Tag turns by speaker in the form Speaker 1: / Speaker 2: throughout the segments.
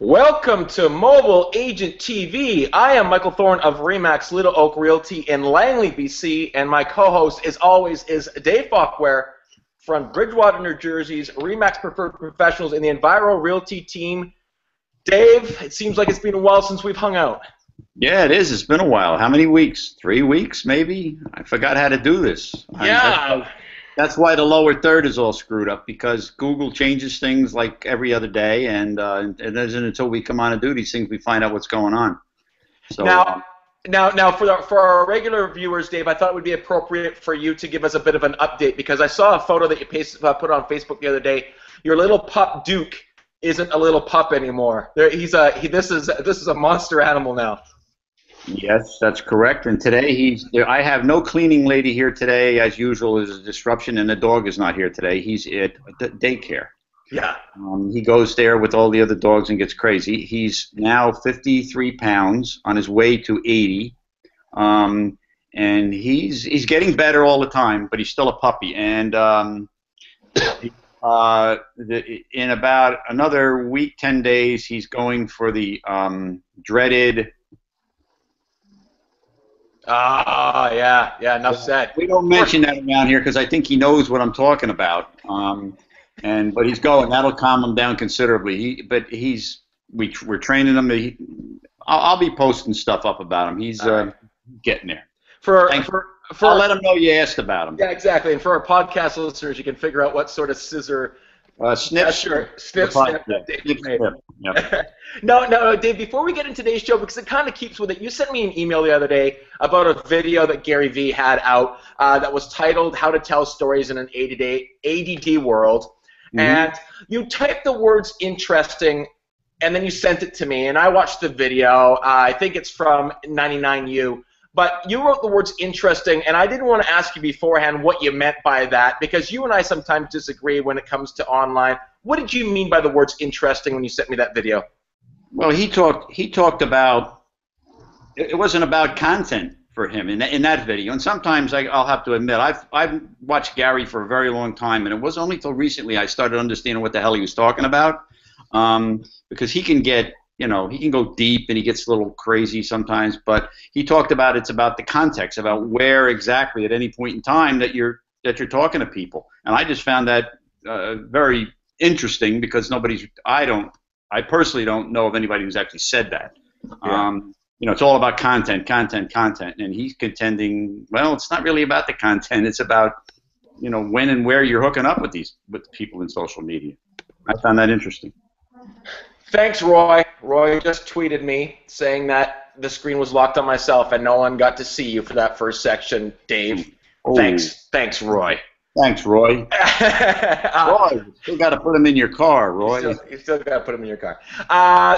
Speaker 1: Welcome to Mobile Agent TV. I am Michael Thorne of Remax Little Oak Realty in Langley, BC, and my co-host, as always, is Dave Falkware from Bridgewater, New Jersey's Remax Preferred Professionals in the Enviro Realty team. Dave, it seems like it's been a while since we've hung out.
Speaker 2: Yeah, it is. It's been a while. How many weeks? 3 weeks, maybe? I forgot how to do this.
Speaker 1: Yeah.
Speaker 2: That's why the lower third is all screwed up, because Google changes things like every other day, and it isn't until we come on and do these things we find out what's going on. So
Speaker 1: Now, for our regular viewers, Dave, I thought it would be appropriate for you to give us a bit of an update, because I saw a photo that you put on Facebook the other day. Your little pup Duke isn't a little pup anymore. This is a monster animal now.
Speaker 2: Yes, that's correct. And today I have no cleaning lady here today, as usual. There's a disruption, and the dog is not here today. He's at daycare.
Speaker 1: Yeah.
Speaker 2: He goes there with all the other dogs and gets crazy. He's now 53 pounds, on his way to 80, and he's getting better all the time, but he's still a puppy. And in about another week, 10 days, he's going for the dreaded.
Speaker 1: Yeah, enough said.
Speaker 2: We don't mention that around here because I think he knows what I'm talking about. But he's going. That'll calm him down considerably. We're training him. I'll be posting stuff up about him. He's getting there. I'll let him know you asked about him.
Speaker 1: Yeah, exactly. And for our podcast listeners, you can figure out what sort of scissor.
Speaker 2: Snip. Yep.
Speaker 1: No, Dave, before we get into today's show, because it kind of keeps with it, you sent me an email the other day about a video that Gary Vee had out that was titled How to Tell Stories in an ADD World. Mm-hmm. And you typed the words interesting, and then you sent it to me, and I watched the video. I think it's from 99U. But you wrote the words interesting, and I didn't want to ask you beforehand what you meant by that, because you and I sometimes disagree when it comes to online. What did you mean by the words interesting when you sent me that video?
Speaker 2: Well, he talked about, it wasn't about content for him in that video. And sometimes I'll have to admit, I've watched Gary for a very long time, and it wasn't only until recently I started understanding what the hell he was talking about, because he can get, he can go deep and he gets a little crazy sometimes, but he talked about it's about the context, about where exactly at any point in time that you're talking to people. And I just found that very interesting, because I personally don't know of anybody who's actually said that. Yeah. It's all about content, and he's contending, well, it's not really about the content, it's about, when and where you're hooking up with people in social media. I found that interesting.
Speaker 1: Thanks, Roy. Roy just tweeted me saying that the screen was locked on myself and no one got to see you for that first section, Dave. Oh. Thanks, Roy.
Speaker 2: Thanks, Roy. Roy, you still got to put him in your car, Roy.
Speaker 1: You still got to put him in your car.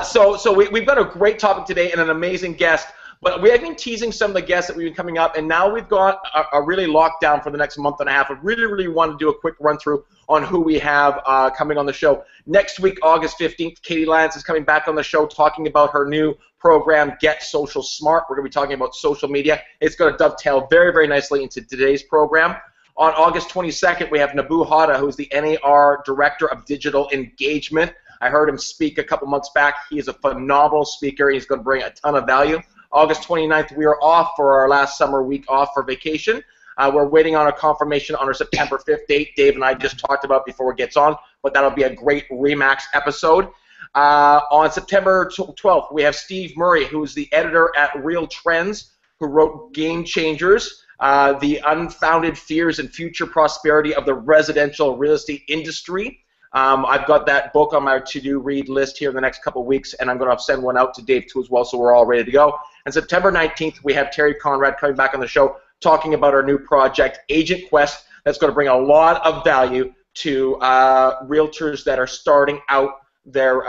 Speaker 1: So we've got a great topic today and an amazing guest. But we have been teasing some of the guests that we've been coming up, and now we've got a really lockdown for the next month and a half. I really want to do a quick run-through on who we have coming on the show. Next week, August 15th, Katie Lance is coming back on the show talking about her new program, Get Social Smart. We're going to be talking about social media. It's going to dovetail very, very nicely into today's program. On August 22nd, we have Nabu Hada, who's the NAR Director of Digital Engagement. I heard him speak a couple months back. He is a phenomenal speaker. He's going to bring a ton of value. August 29th, we are off for our last summer week off for vacation. We're waiting on a confirmation on our September 5th date. Dave and I just talked about before it gets on, but that'll be a great Remax episode. On September 12th, we have Steve Murray, who's the editor at Real Trends, who wrote Game Changers, The Unfounded Fears and Future Prosperity of the Residential Real Estate Industry. I've got that book on my to-do read list here in the next couple of weeks, and I'm going to send one out to Dave too as well, so we're all ready to go. And September 19th, we have Terry Conrad coming back on the show talking about our new project, Agent Quest, that's going to bring a lot of value to realtors that are starting out their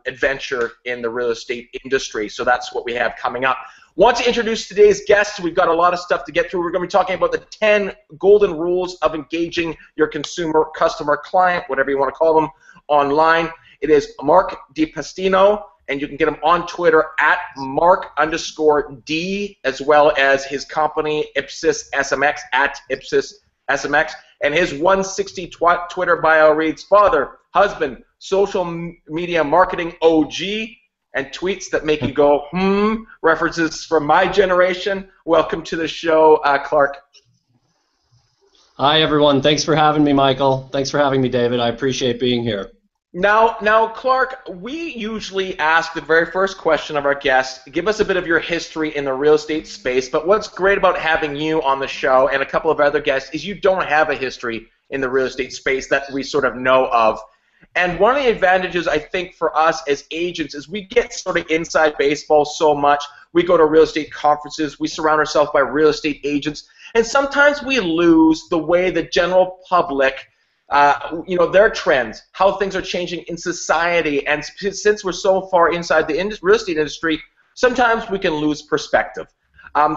Speaker 1: adventure in the real estate industry. So that's what we have coming up. Want to introduce today's guests. We've got a lot of stuff to get through. We're going to be talking about the 10 golden rules of engaging your consumer, customer, client, whatever you want to call them, online. It is Mark DiPastino, and you can get him on Twitter at Mark_D, as well as his company Ipsis SMX at Ipsis SMX. And his 160 Twitter bio reads, father, husband, media marketing OG, and tweets that make you go, references from my generation. Welcome to the show, Clarke.
Speaker 3: Hi, everyone. Thanks for having me, Michael. Thanks for having me, David. I appreciate being here.
Speaker 1: Now, Clarke, we usually ask the very first question of our guests, give us a bit of your history in the real estate space, but what's great about having you on the show and a couple of other guests is you don't have a history in the real estate space that we sort of know of. And one of the advantages, I think, for us as agents is we get sort of inside baseball so much. We go to real estate conferences. We surround ourselves by real estate agents. And sometimes we lose the way the general public, their trends, how things are changing in society. And since we're so far inside the real estate industry, sometimes we can lose perspective.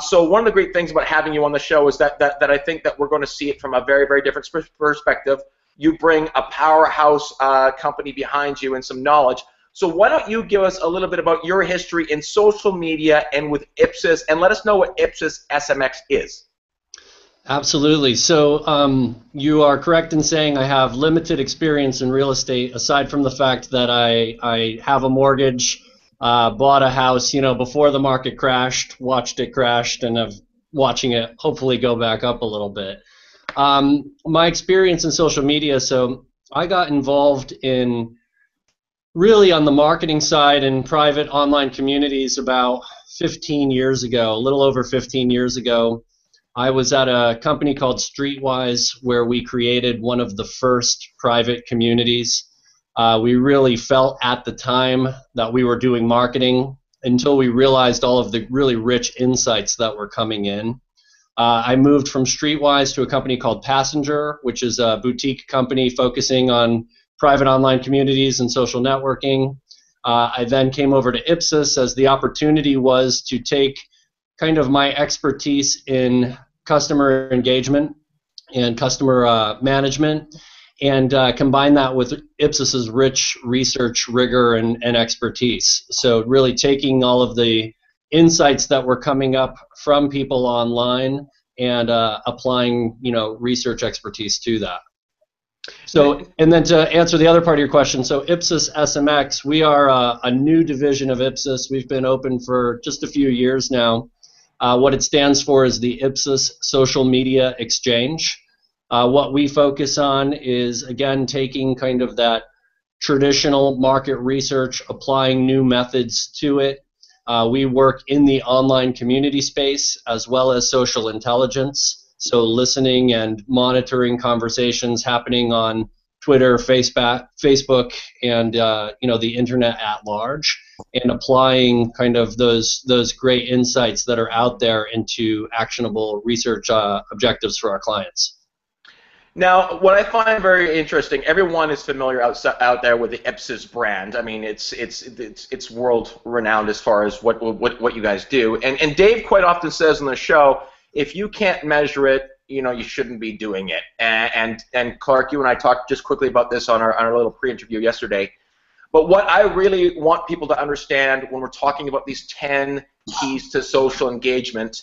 Speaker 1: So one of the great things about having you on the show is that I think that we're going to see it from a very, very different perspective. You bring a powerhouse company behind you and some knowledge. So why don't you give us a little bit about your history in social media and with Ipsos, and let us know what Ipsos SMX is.
Speaker 3: Absolutely. So you are correct in saying I have limited experience in real estate, aside from the fact that I have a mortgage, bought a house, before the market crashed, watched it crashed, and I'm watching it hopefully go back up a little bit. My experience in social media, so I got involved in really on the marketing side in private online communities about 15 years ago, a little over 15 years ago. I was at a company called Streetwise where we created one of the first private communities. We really felt at the time that we were doing marketing until we realized all of the really rich insights that were coming in. I moved from Streetwise to a company called Passenger, which is a boutique company focusing on private online communities and social networking. I then came over to Ipsos as the opportunity was to take kind of my expertise in customer engagement and customer management and combine that with Ipsos's rich research rigor and expertise. So really taking all of the insights that were coming up from people online and applying, research expertise to that. So, and then to answer the other part of your question, so Ipsos SMX, we are a new division of Ipsos. We've been open for just a few years now. What it stands for is the Ipsos Social Media Exchange. What we focus on is, again, taking kind of that traditional market research, applying new methods to it. We work in the online community space as well as social intelligence, so listening and monitoring conversations happening on Twitter, Facebook, and the internet at large, and applying kind of those great insights that are out there into actionable research objectives for our clients.
Speaker 1: Now, what I find very interesting, everyone is familiar out there with the Ipsos brand. I mean, it's world renowned as far as what you guys do. And Dave quite often says on the show, if you can't measure it, you shouldn't be doing it. And Clarke, you and I talked just quickly about this on our little pre-interview yesterday. But what I really want people to understand when we're talking about these 10 keys to social engagement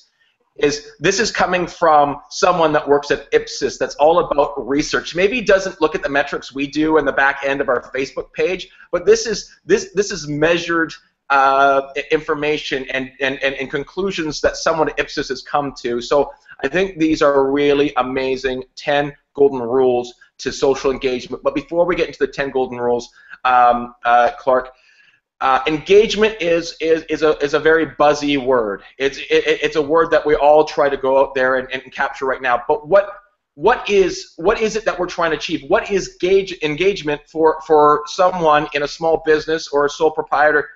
Speaker 1: is this is coming from someone that works at Ipsos that's all about research. Maybe doesn't look at the metrics we do in the back end of our Facebook page, but this is measured information and conclusions that someone at Ipsos has come to. So I think these are really amazing 10 golden rules to social engagement. But before we get into the 10 golden rules, Clarke, engagement is a very buzzy word. It's a word that we all try to go out there and capture right now. But what is it that we're trying to achieve? What is engagement for someone in a small business or a sole proprietor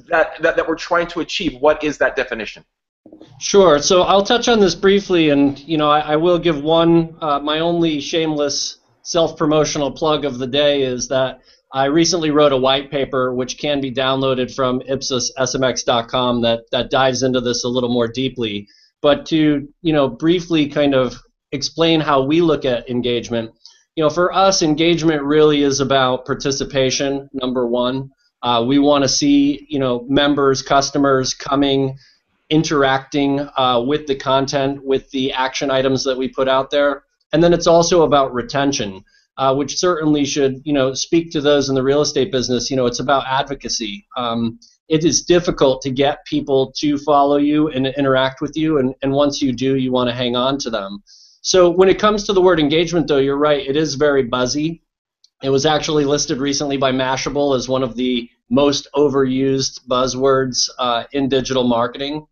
Speaker 1: that we're trying to achieve? What is that definition?
Speaker 3: Sure. So I'll touch on this briefly, and I will give one my only shameless self-promotional plug of the day is that I recently wrote a white paper which can be downloaded from ipsossmx.com that dives into this a little more deeply. But to briefly kind of explain how we look at engagement, for us, engagement really is about participation. Number one, we want to see members, customers coming, interacting with the content, with the action items that we put out there. And then it's also about retention. which certainly should, speak to those in the real estate business. It's about advocacy. It is difficult to get people to follow you and interact with you, and once you do, you want to hang on to them. So when it comes to the word engagement, though, you're right, it is very buzzy. It was actually listed recently by Mashable as one of the most overused buzzwords in digital marketing.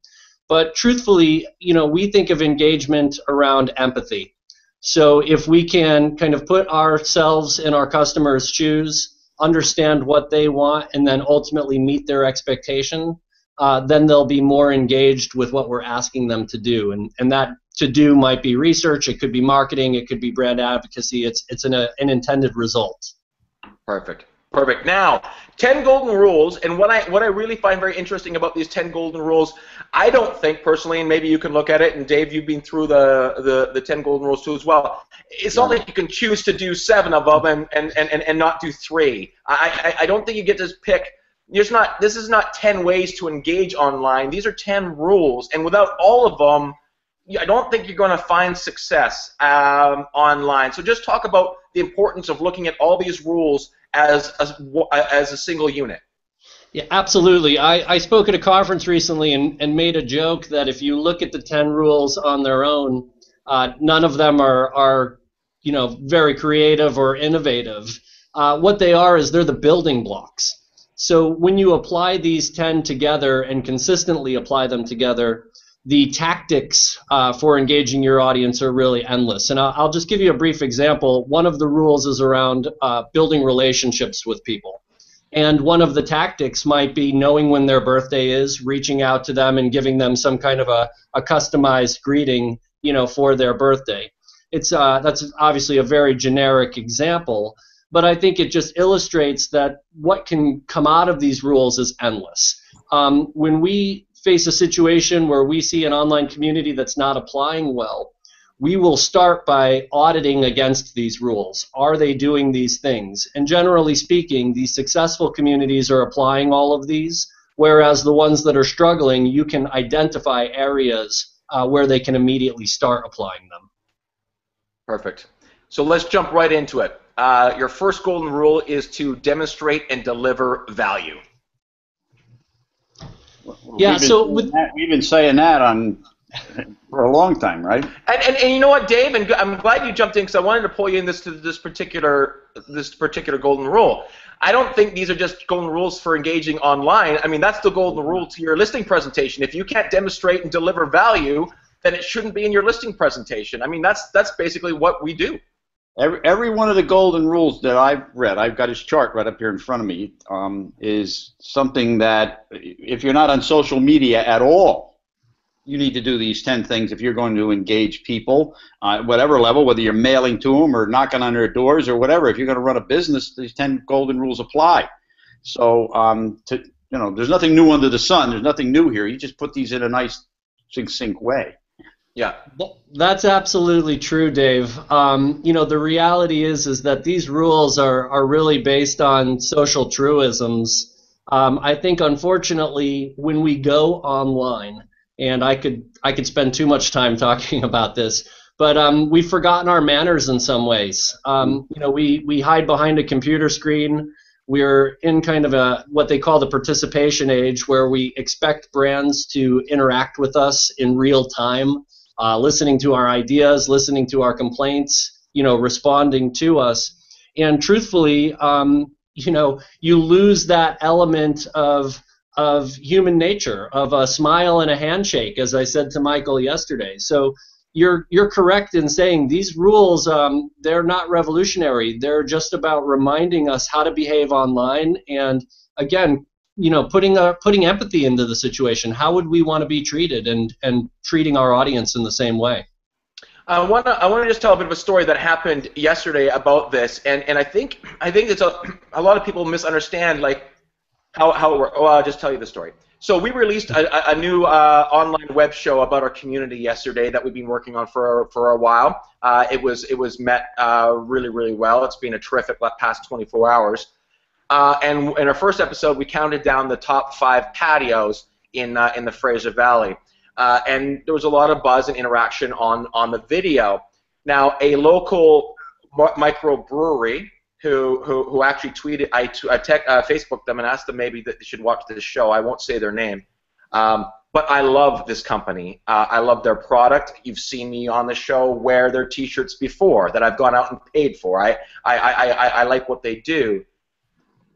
Speaker 3: But truthfully, we think of engagement around empathy. So if we can kind of put ourselves in our customers' shoes, understand what they want, and then ultimately meet their expectation, then they'll be more engaged with what we're asking them to do. And that to do might be research, it could be marketing, it could be brand advocacy. It's an intended result.
Speaker 1: Perfect. Perfect. Now, 10 golden rules, and what I really find very interesting about these 10 golden rules, I don't think personally, and maybe you can look at it, and Dave, you've been through the 10 golden rules too as well. It's not like you can choose to do 7 of them and not do 3. I don't think you get to pick. This is not 10 ways to engage online. These are 10 rules, and without all of them, I don't think you're going to find success online. So just talk about the importance of looking at all these rules as a single unit.
Speaker 3: Yeah, absolutely. I spoke at a conference recently and made a joke that if you look at the 10 rules on their own, none of them are very creative or innovative. What they are is they're the building blocks. So when you apply these 10 together and consistently apply them together, the tactics for engaging your audience are really endless. And I'll just give you a brief example. One of the rules is around building relationships with people. And one of the tactics might be knowing when their birthday is, reaching out to them and giving them some kind of a customized greeting, for their birthday. That's obviously a very generic example, but I think it just illustrates that what can come out of these rules is endless. When we face a situation where we see an online community that's not applying well, we will start by auditing against these rules. Are they doing these things? And generally speaking, these successful communities are applying all of these, whereas the ones that are struggling, you can identify areas where they can immediately start applying them.
Speaker 1: Perfect. So let's jump right into it. Your first golden rule is to demonstrate and deliver value.
Speaker 3: Yeah,
Speaker 2: we've been saying that for a long time, right?
Speaker 1: And you know what, Dave? And I'm glad you jumped in because I wanted to pull you in this particular golden rule. I don't think these are just golden rules for engaging online. I mean, that's the golden rule to your listing presentation. If you can't demonstrate and deliver value, then it shouldn't be in your listing presentation. I mean, that's basically what we do.
Speaker 2: Every one of the golden rules that I've read, I've got his chart right up here in front of me, is something that if you're not on social media at all, you need to do these 10 things if you're going to engage people at whatever level, whether you're mailing to them or knocking on their doors or whatever. If you're going to run a business, these 10 golden rules apply. So, there's nothing new under the sun. There's nothing new here. You just put these in a nice, succinct way.
Speaker 1: Yeah,
Speaker 3: that's absolutely true, Dave. The reality is that these rules are really based on social truisms. I think, unfortunately, when we go online, and I could spend too much time talking about this, but we've forgotten our manners in some ways. We hide behind a computer screen. We're in kind of what they call the participation age, where we expect brands to interact with us in real time. Listening to our ideas, listening to our complaints, responding to us. And truthfully, you lose that element of human nature, of a smile and a handshake, as I said to Michael yesterday. So you're correct in saying these rules, they're not revolutionary. They're just about reminding us how to behave online and, again, putting empathy into the situation. How would we want to be treated, and treating our audience in the same way?
Speaker 1: I want to just tell a bit of a story that happened yesterday about this, and I think it's a lot of people misunderstand how it works. Well, I'll just tell you the story. So we released a new online web show about our community yesterday that we've been working on for a while. It was met really, really well. It's been a terrific past 24 hours. And in our first episode, we counted down the top 5 patios in the Fraser Valley, and there was a lot of buzz and interaction on the video. Now, a local Microbrewery, who actually tweeted, I Facebooked them and asked them maybe that they should watch this show. I won't say their name. But I love this company. I love their product. You've seen me on the show wear their T-shirts before that I've gone out and paid for. I like what they do.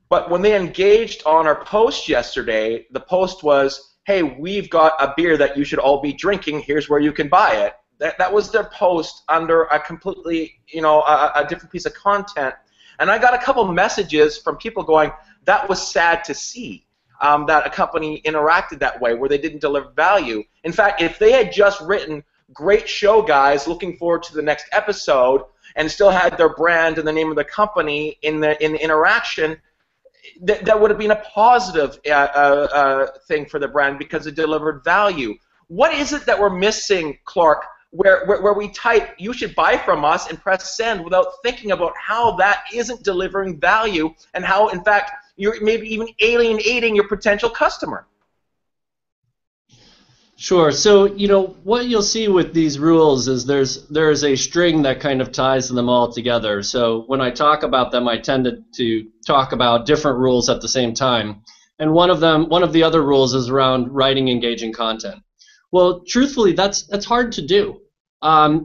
Speaker 1: But when they engaged on our post yesterday, the post was, hey, we've got a beer that you should all be drinking. Here's where you can buy it. That was their post under a completely, a different piece of content. And I got a couple messages from people going, that was sad to see. That a company interacted that way, where they didn't deliver value. In fact, if they had just written, great show, guys, looking forward to the next episode, and still had their brand and the name of the company in the interaction, that would have been a positive thing for the brand because it delivered value. What is it that we're missing, Clarke, where we type, you should buy from us, and press send without thinking about how that isn't delivering value and how, in fact, you're maybe even alienating your potential customer?
Speaker 3: Sure. So, what you'll see with these rules is there's a string that kind of ties them all together. So when I talk about them, I tend to talk about different rules at the same time. And one of the other rules is around writing engaging content. Well, truthfully, that's hard to do.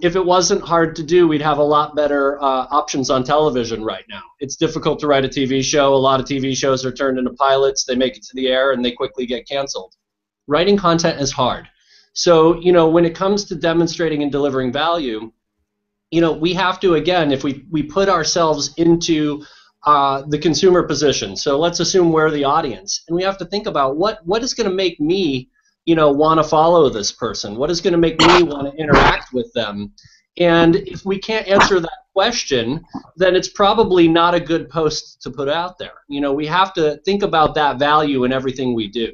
Speaker 3: If it wasn't hard to do, we'd have a lot better options on television right now. It's difficult to write a TV show. A lot of TV shows are turned into pilots. They make it to the air, and they quickly get canceled. Writing content is hard. So, when it comes to demonstrating and delivering value, we have to, again, if we put ourselves into the consumer position. So let's assume we're the audience, and we have to think about what is going to make me want to follow this person? What is going to make me want to interact with them? And if we can't answer that question, then it's probably not a good post to put out there. We have to think about that value in everything we do.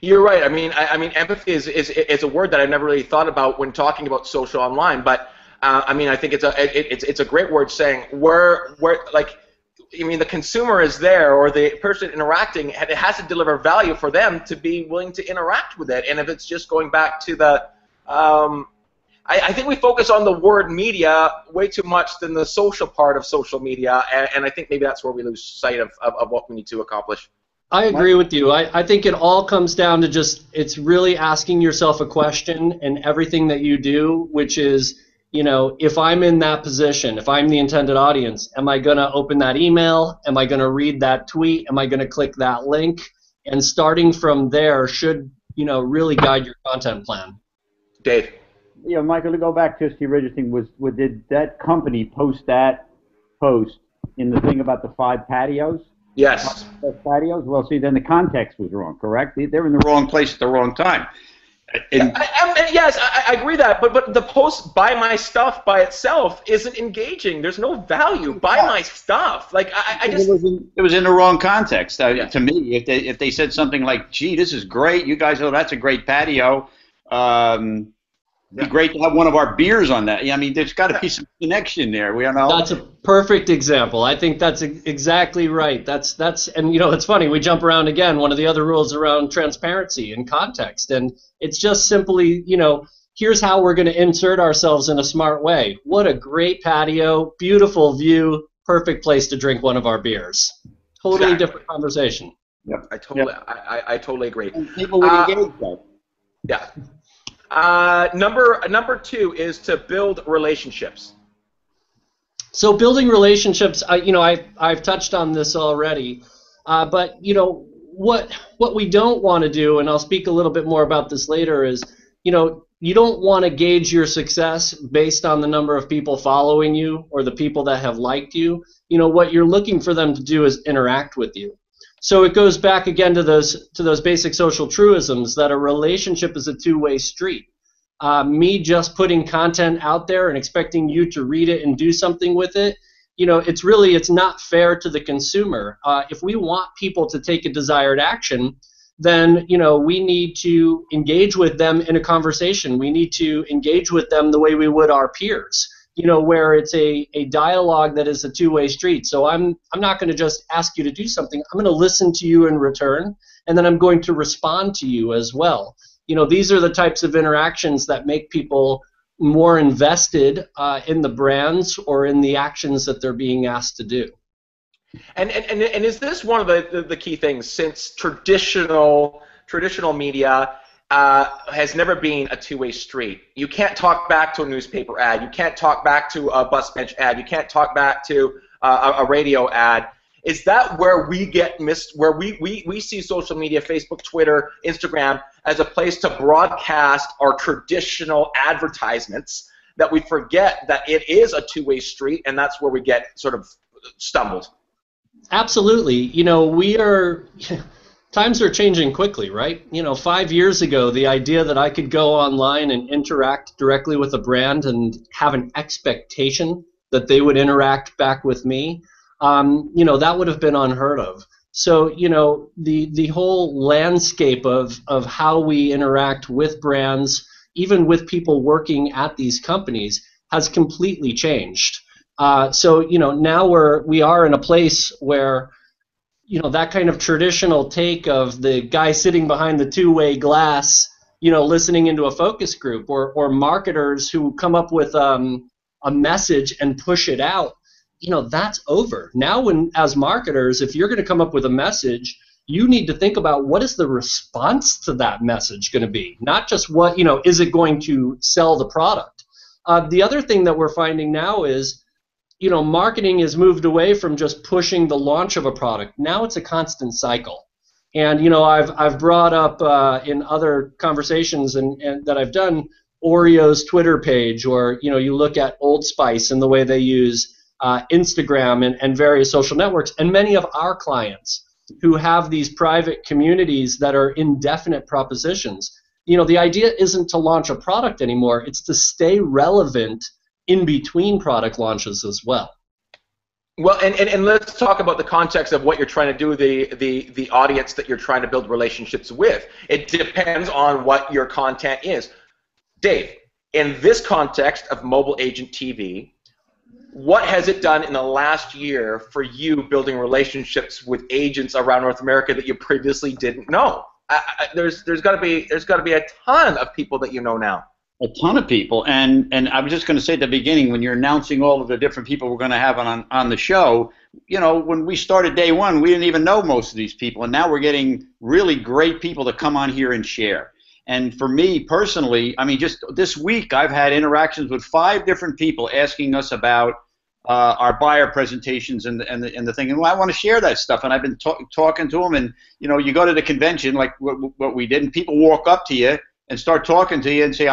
Speaker 1: You're right. I mean, empathy is a word that I've never really thought about when talking about social online. But I think it's a great word, saying the consumer is there, or the person interacting, it has to deliver value for them to be willing to interact with it. And if it's just going back to the, I think we focus on the word media way too much than the social part of social media, and I think maybe that's where we lose sight of what we need to accomplish.
Speaker 3: I agree with you. I think it all comes down to it's really asking yourself a question in everything that you do, which is, if I'm in that position, if I'm the intended audience, am I going to open that email? Am I going to read that tweet? Am I going to click that link? And starting from there should, really guide your content plan.
Speaker 1: Dave.
Speaker 2: Michael, to go back to the original thing, did that company post that post in the thing about the 5 patios?
Speaker 1: Yes.
Speaker 2: Patios? Well, see, then the context was wrong, correct? They're in the wrong place at the wrong time.
Speaker 1: Yes, I agree that, but the post "buy my stuff" by itself isn't engaging. There's no value. Buy my stuff. I just
Speaker 2: it was in the wrong context. To me, if they said something like, "Gee, this is great. You guys, that's a great patio. It'd be great to have one of our beers on that." There's got to be some connection there. We don't know.
Speaker 3: That's a perfect example. I think that's exactly right. That's and it's funny, we jump around again. One of the other rules around transparency and context, and it's just simply, here's how we're going to insert ourselves in a smart way. What a great patio, beautiful view, perfect place to drink one of our beers. Totally different conversation.
Speaker 2: Yep.
Speaker 1: I totally agree.
Speaker 2: And people would engage that.
Speaker 1: Yeah. Number 2 is to build relationships.
Speaker 3: So building relationships, I've touched on this already, but what we don't want to do, and I'll speak a little bit more about this later, is you don't want to gauge your success based on the number of people following you or the people that have liked you. What you're looking for them to do is interact with you. So it goes back again to those basic social truisms that a relationship is a two-way street. Me just putting content out there and expecting you to read it and do something with it, it's not fair to the consumer. If we want people to take a desired action, then we need to engage with them in a conversation. We need to engage with them the way we would our peers. Where it's a dialogue that is a two-way street. So I'm not going to just ask you to do something. I'm going to listen to you in return, and then I'm going to respond to you as well. These are the types of interactions that make people more invested in the brands or in the actions that they're being asked to do.
Speaker 1: And is this one of the key things, since traditional media has never been a two-way street? You can't talk back to a newspaper ad. You can't talk back to a bus bench ad. You can't talk back to a radio ad. Is that where we get missed, where we see social media, Facebook, Twitter, Instagram, as a place to broadcast our traditional advertisements, that we forget that it is a two-way street, and that's where we get sort of stumbled?
Speaker 3: Absolutely. Times are changing quickly, right? 5 years ago, the idea that I could go online and interact directly with a brand and have an expectation that they would interact back with me, that would have been unheard of. So, the whole landscape of how we interact with brands, even with people working at these companies, has completely changed. So, now we are in a place where, that kind of traditional take of the guy sitting behind the two-way glass, listening into a focus group, or marketers who come up with a message and push it out, that's over. Now, as marketers, if you're going to come up with a message, you need to think about what is the response to that message going to be, not just what, is it going to sell the product. The other thing that we're finding now is, marketing has moved away from just pushing the launch of a product. Now it's a constant cycle. And, I've brought up in other conversations and that I've done, Oreo's Twitter page, or, you look at Old Spice and the way they use Instagram and various social networks, and many of our clients who have these private communities that are indefinite propositions. The idea isn't to launch a product anymore. It's to stay relevant in between product launches as well.
Speaker 1: Well, and let's talk about the context of what you're trying to do, the audience that you're trying to build relationships with. It depends on what your content is. Dave, in this context of mobile agent TV, what has it done in the last year for you building relationships with agents around North America that you previously didn't know? There's got to be a ton of people that you know now.
Speaker 2: A ton of people, and I was just going to say at the beginning, when you're announcing all of the different people we're going to have on the show, when we started day one, we didn't even know most of these people, and now we're getting really great people to come on here and share. And for me personally, I mean, just this week I've had interactions with 5 different people asking us about our buyer presentations and the thing, and I want to share that stuff, and I've been talking to them, and you go to the convention like what we did, and people walk up to you and start talking to you and say,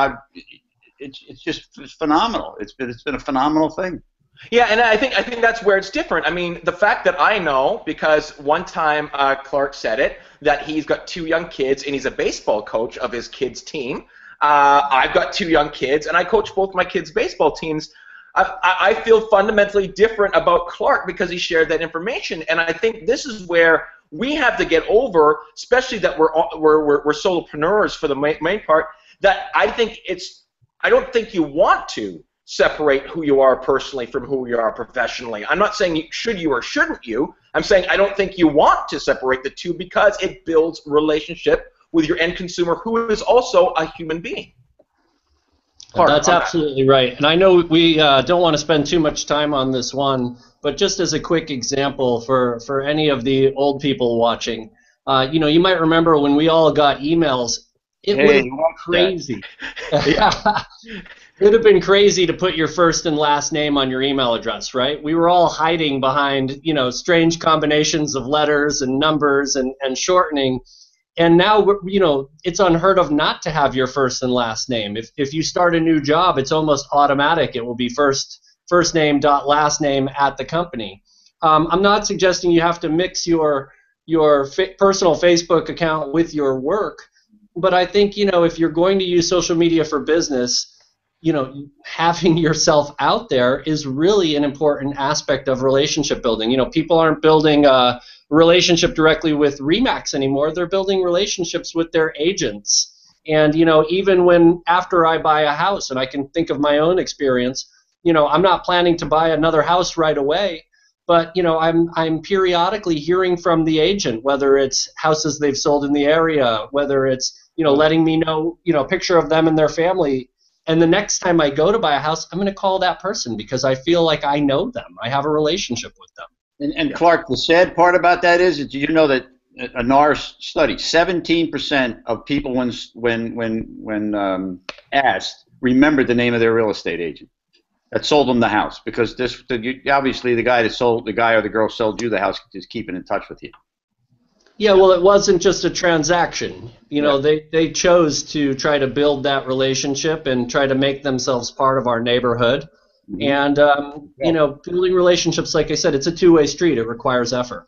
Speaker 2: it's phenomenal. It's been a phenomenal thing.
Speaker 1: Yeah, and I think that's where it's different. I mean, the fact that I know, because one time Clarke said it, that he's got 2 young kids and he's a baseball coach of his kids' team. I've got 2 young kids and I coach both my kids' baseball teams. I feel fundamentally different about Clarke because he shared that information, and I think this is where we have to get over, especially that we're solopreneurs for the main part. That I don't think you want to separate who you are personally from who you are professionally. I'm not saying should you or shouldn't you. I'm saying I don't think you want to separate the two because it builds relationship with your end consumer, who is also a human being.
Speaker 3: Clarke, that's absolutely right. And I know we don't want to spend too much time on this one, but just as a quick example for any of the old people watching, you might remember when we all got emails, it would have been crazy. It would have been crazy to put your first and last name on your email address, right? We were all hiding behind, strange combinations of letters and numbers and shortening. And now, it's unheard of not to have your first and last name. If you start a new job, it's almost automatic. It will be first name dot last name at the company. I'm not suggesting you have to mix your personal Facebook account with your work, but I think if you're going to use social media for business, having yourself out there is really an important aspect of relationship building. People aren't building a relationship directly with RE/MAX anymore. They're building relationships with their agents. And, even after I buy a house, and I can think of my own experience, I'm not planning to buy another house right away, but, I'm periodically hearing from the agent, whether it's houses they've sold in the area, whether it's, letting me know, a picture of them and their family, And the next time I go to buy a house, I'm going to call that person because I feel like I know them. I have a relationship with them.
Speaker 2: And Clarke, the sad part about that is that you know that a NAR study, 17% of people when asked remembered the name of their real estate agent that sold them the house, because obviously the guy or the girl sold you the house is keeping in touch with you.
Speaker 3: Yeah, well, it wasn't just a transaction. You know, they chose to try to build that relationship and try to make themselves part of our neighborhood. And, you know, building relationships, like I said, it's a two-way street. It requires effort.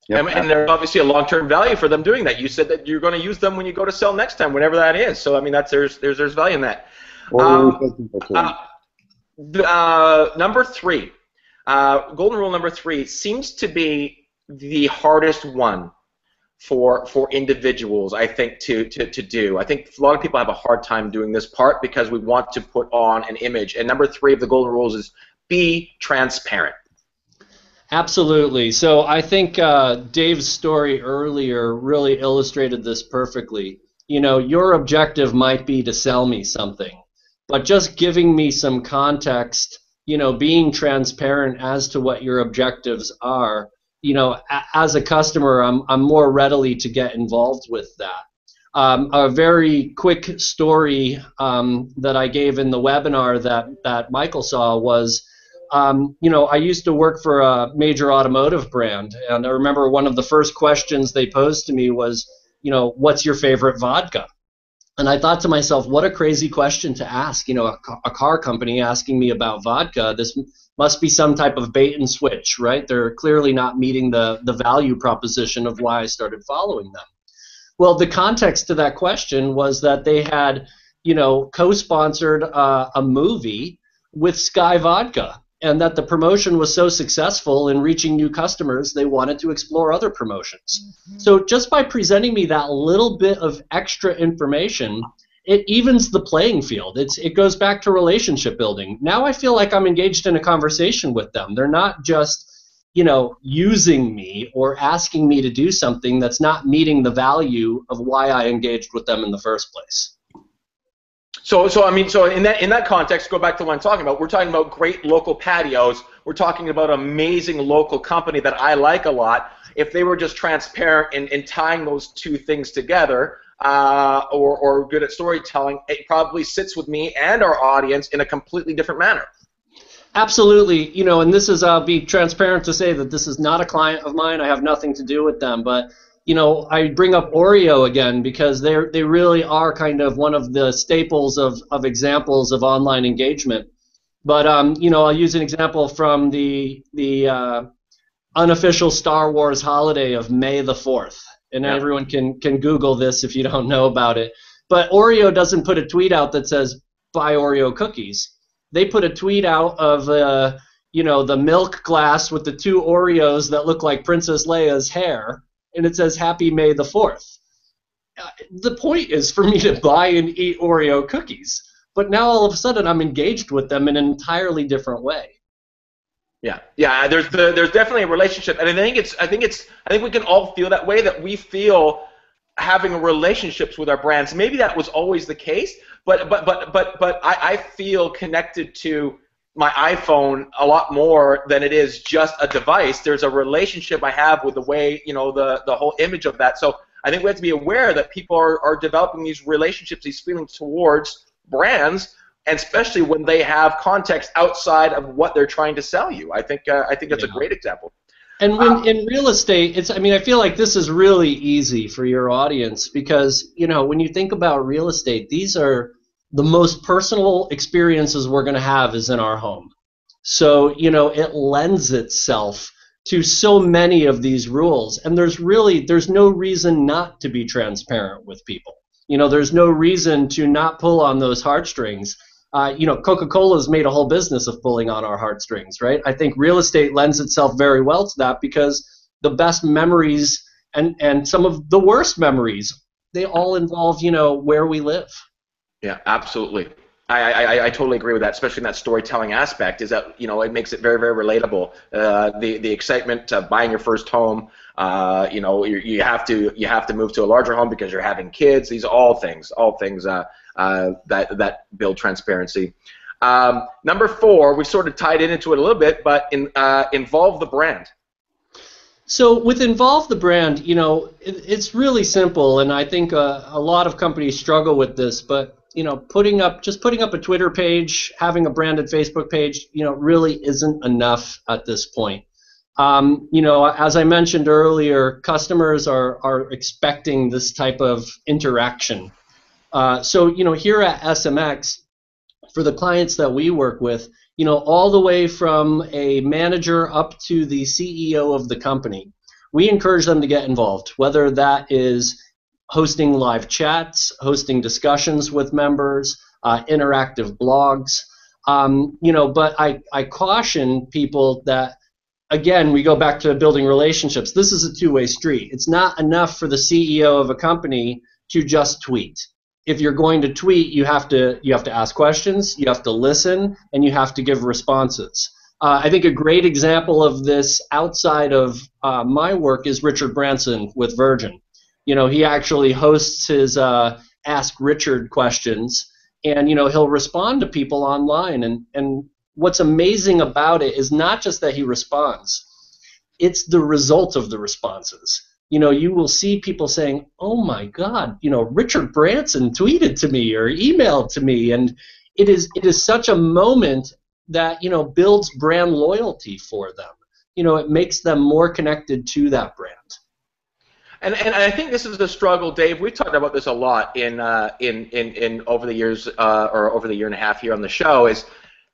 Speaker 1: Yep. And there's obviously a long-term value for them doing that. You said that you're going to use them when you go to sell next time, whenever that is. So, I mean, there's value in that. Number 3, golden rule number 3 seems to be the hardest one for individuals, I think, to do. I think a lot of people have a hard time doing this part because we want to put on an image. And number 3 of the golden rules is be transparent.
Speaker 3: Absolutely. So I think Dave's story earlier really illustrated this perfectly. You know, your objective might be to sell me something, but just giving me some context, you know, being transparent as to what your objectives are, you know, as a customer, I'm more readily to get involved with that. A very quick story that I gave in the webinar that Michael saw was, you know, I used to work for a major automotive brand, and I remember one of the first questions they posed to me was, you know, what's your favorite vodka? And I thought to myself, what a crazy question to ask, you know, a car company asking me about vodka. This must be some type of bait and switch, right? They're clearly not meeting the value proposition of why I started following them. Well, the context to that question was that they had, you know, co-sponsored a movie with Sky Vodka, and that the promotion was so successful in reaching new customers, they wanted to explore other promotions. So just by presenting me that little bit of extra information, it evens the playing field. It goes back to relationship building. Now I feel like I'm engaged in a conversation with them. They're not just, you know, using me or asking me to do something that's not meeting the value of why I engaged with them in the first place.
Speaker 1: So in that context, go back to what I'm talking about. We're talking about great local patios. We're talking about an amazing local company that I like a lot. If they were just transparent in tying those two things together, or good at storytelling, it probably sits with me and our audience in a completely different manner.
Speaker 3: Absolutely. You know, and this is, I'll be transparent to say that this is not a client of mine. I have nothing to do with them, but you know, I bring up Oreo again because they really are kind of one of the staples of examples of online engagement. But you know, I'll use an example from the unofficial Star Wars holiday of May the 4th, and everyone can Google this if you don't know about it. But Oreo doesn't put a tweet out that says buy Oreo cookies. They put a tweet out of you know, the milk glass with the 2 Oreos that look like Princess Leia's hair. And it says Happy May the 4th. The point is for me to buy and eat Oreo cookies, but now all of a sudden I'm engaged with them in an entirely different way.
Speaker 1: Yeah. There's definitely a relationship, and I think we can all feel that way. That we feel having relationships with our brands. Maybe that was always the case, but I feel connected to my iPhone a lot more than it is just a device. There's a relationship I have with the way, you know, the whole image of that. So I think we have to be aware that people are developing these relationships, these feelings towards brands, and especially when they have context outside of what they're trying to sell you. I think that's a great example.
Speaker 3: And when in real estate, I mean, I feel like this is really easy for your audience because, you know, when you think about real estate, these are the most personal experiences we're going to have is in our home. So, you know, it lends itself to so many of these rules. And there's no reason not to be transparent with people. You know, there's no reason to not pull on those heartstrings. You know, Coca-Cola's made a whole business of pulling on our heartstrings, right? I think real estate lends itself very well to that because the best memories and some of the worst memories, they all involve, you know, where we live.
Speaker 1: Yeah, absolutely. I totally agree with that, especially in that storytelling aspect. Is that it makes it very very relatable. The excitement of buying your first home. You have to move to a larger home because you're having kids. These are all things that build transparency. Number 4, we sort of tied into it a little bit, but involve the brand.
Speaker 3: So with involve the brand, it's really simple, and I think a lot of companies struggle with this. But putting up a Twitter page, having a branded Facebook page, really isn't enough at this point. As I mentioned earlier, customers are expecting this type of interaction. So here at SMX, for the clients that we work with, all the way from a manager up to the CEO of the company, we encourage them to get involved, whether that is hosting live chats, hosting discussions with members, interactive blogs. But I caution people that, again, we go back to building relationships. This is a two-way street. It's not enough for the CEO of a company to just tweet. If you're going to tweet, you have to ask questions, you have to listen, and you have to give responses. I think a great example of this outside of my work is Richard Branson with Virgin. He actually hosts his Ask Richard questions, and he'll respond to people online. And what's amazing about it is not just that he responds; it's the result of the responses. You will see people saying, "Oh my God, Richard Branson tweeted to me or emailed to me," and it is such a moment that builds brand loyalty for them. It makes them more connected to that brand.
Speaker 1: And I think this is the struggle, Dave. We've talked about this a lot in over the years or over the year and a half here on the show. Is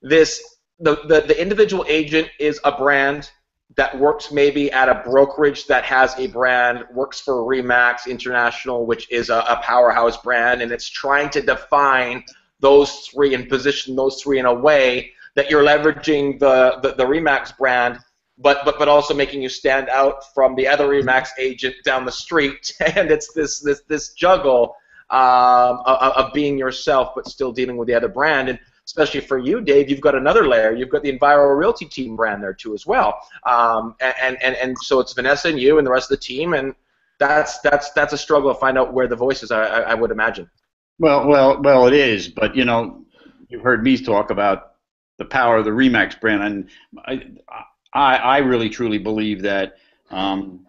Speaker 1: this the individual agent is a brand that works maybe at a brokerage that has a brand, works for RE/MAX International, which is a powerhouse brand, and it's trying to define those three and position those three in a way that you're leveraging the RE/MAX brand, but also making you stand out from the other RE/MAX agent down the street. And it's this juggle of being yourself but still dealing with the other brand. And especially for you, Dave, you've got another layer. You've got the Enviro Realty team brand there too as well. And so it's Vanessa and you and the rest of the team, and that's a struggle to find out where the voices are, I would imagine.
Speaker 2: Well, it is. But you've heard me talk about the power of the RE/MAX brand, and I really truly believe that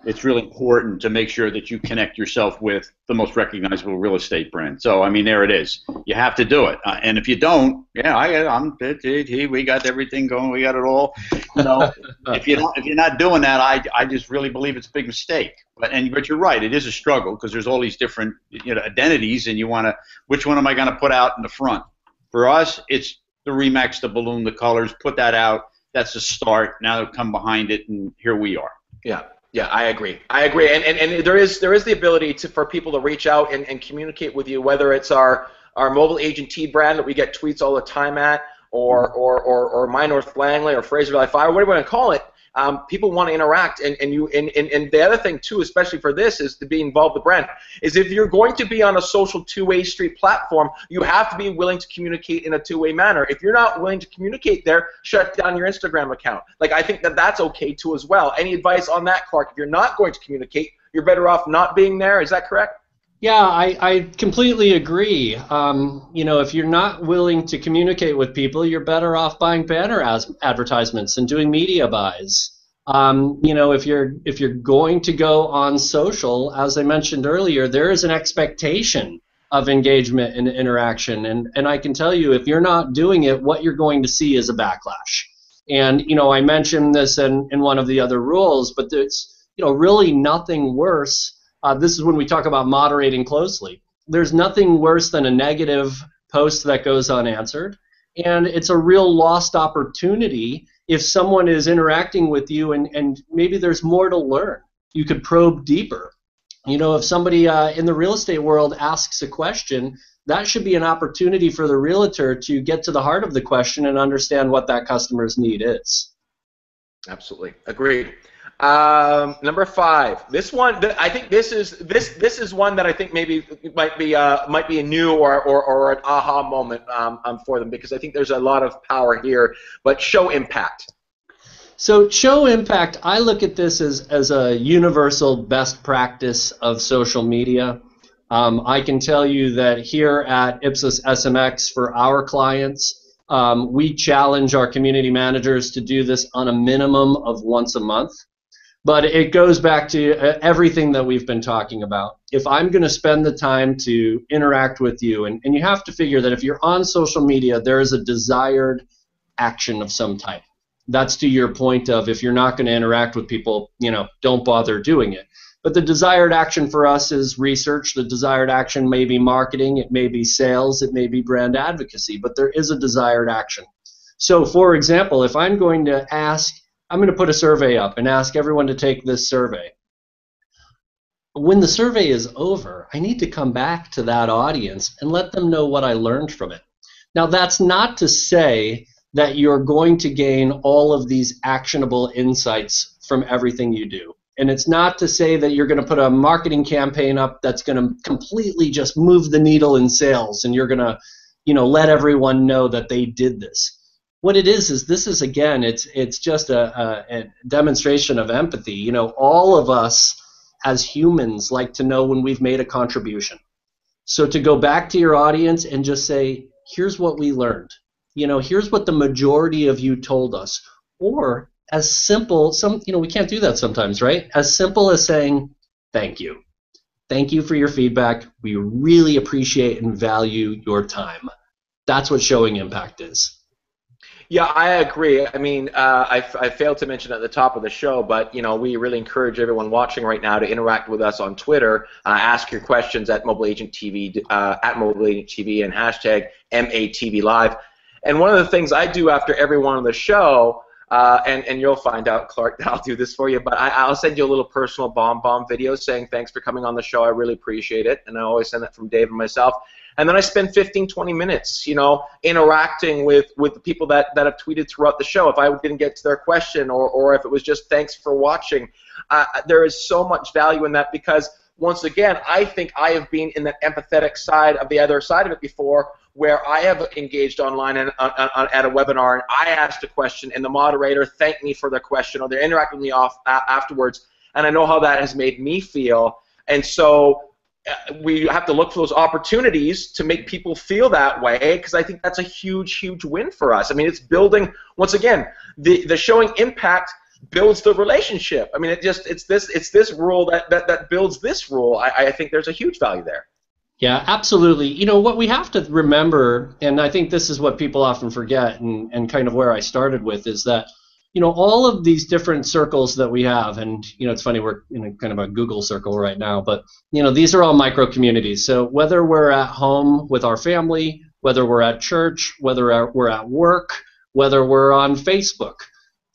Speaker 2: it's really important to make sure that you connect yourself with the most recognizable real estate brand. So, I mean, there it is. You have to do it. And if you don't, we got everything going. We got it all. If you're not doing that, I just really believe it's a big mistake. But you're right. It is a struggle because there's all these different identities, and you want to, which one am I going to put out in the front? For us, it's the RE/MAX, the balloon, the colors. Put that out. That's a start. Now come behind it, and here we are.
Speaker 1: Yeah, I agree. And there is the ability for people to reach out and communicate with you, whether it's our mobile agent T brand that we get tweets all the time at, or My North Langley or Fraser Valley Fire, whatever you want to call it. People want to interact, and the other thing too, especially for this, is to be involved with the brand. Is if you're going to be on a social two-way street platform, you have to be willing to communicate in a two-way manner. If you're not willing to communicate there, shut down your Instagram account. Like, I think that's okay too as well. Any advice on that, Clarke? If you're not going to communicate, you're better off not being there. Is that correct?
Speaker 3: Yeah, I completely agree. If you're not willing to communicate with people, you're better off buying banner advertisements and doing media buys. If you're going to go on social, as I mentioned earlier, there is an expectation of engagement and interaction. And I can tell you, if you're not doing it, what you're going to see is a backlash. And, I mentioned this in one of the other rules, but there's, really nothing worse. This is when we talk about moderating closely. There's nothing worse than a negative post that goes unanswered, and it's a real lost opportunity if someone is interacting with you and maybe there's more to learn. You could probe deeper. If somebody in the real estate world asks a question, that should be an opportunity for the realtor to get to the heart of the question and understand what that customer's need is.
Speaker 1: Absolutely. Agreed. Number 5. This one, I think this is one that I think maybe might be a new or an aha moment for them, because I think there's a lot of power here. But show impact.
Speaker 3: So show impact, I look at this as a universal best practice of social media. I can tell you that here at Ipsos SMX for our clients, we challenge our community managers to do this on a minimum of once a month. But it goes back to everything that we've been talking about. If I'm going to spend the time to interact with you, and you have to figure that if you're on social media, there is a desired action of some type. That's to your point of, if you're not going to interact with people, don't bother doing it. But the desired action for us is research. The desired action may be marketing, it may be sales, it may be brand advocacy, but there is a desired action. So for example, if I'm going to put a survey up and ask everyone to take this survey. When the survey is over, I need to come back to that audience and let them know what I learned from it. Now, that's not to say that you're going to gain all of these actionable insights from everything you do. And it's not to say that you're going to put a marketing campaign up that's going to completely just move the needle in sales, and you're going to, let everyone know that they did this. What it is this is, again, it's just a demonstration of empathy. All of us as humans like to know when we've made a contribution. So to go back to your audience and just say, here's what we learned. Here's what the majority of you told us. Or as simple, we can't do that sometimes, right? As simple as saying, thank you. Thank you for your feedback. We really appreciate and value your time. That's what showing impact is.
Speaker 1: Yeah, I agree. I mean, I failed to mention at the top of the show, but we really encourage everyone watching right now to interact with us on Twitter. Ask your questions at Mobile Agent TV, at Mobile Agent TV, and hashtag MATV Live. And one of the things I do after every one of the show, and you'll find out, Clarke, that I'll do this for you, but I'll send you a little personal bomb video saying thanks for coming on the show. I really appreciate it, and I always send that from Dave and myself. And then I spend 15, 20 minutes, interacting with the people that have tweeted throughout the show. If I didn't get to their question, or if it was just thanks for watching, there is so much value in that, because once again, I think I have been in that empathetic side of the other side of it before, where I have engaged online and at a webinar, and I asked a question, and the moderator thanked me for their question, or they interacted with me afterwards, and I know how that has made me feel. And so we have to look for those opportunities to make people feel that way, because I think that's a huge, huge win for us. I mean, it's building, once again, the showing impact builds the relationship. I mean, it's this rule that builds this rule. I think there's a huge value there.
Speaker 3: Yeah, absolutely. What we have to remember, and I think this is what people often forget, and kind of where I started with, is that all of these different circles that we have, and it's funny, we're in kind of a Google circle right now, but these are all micro communities. So whether we're at home with our family, whether we're at church, whether we're at work, whether we're on Facebook,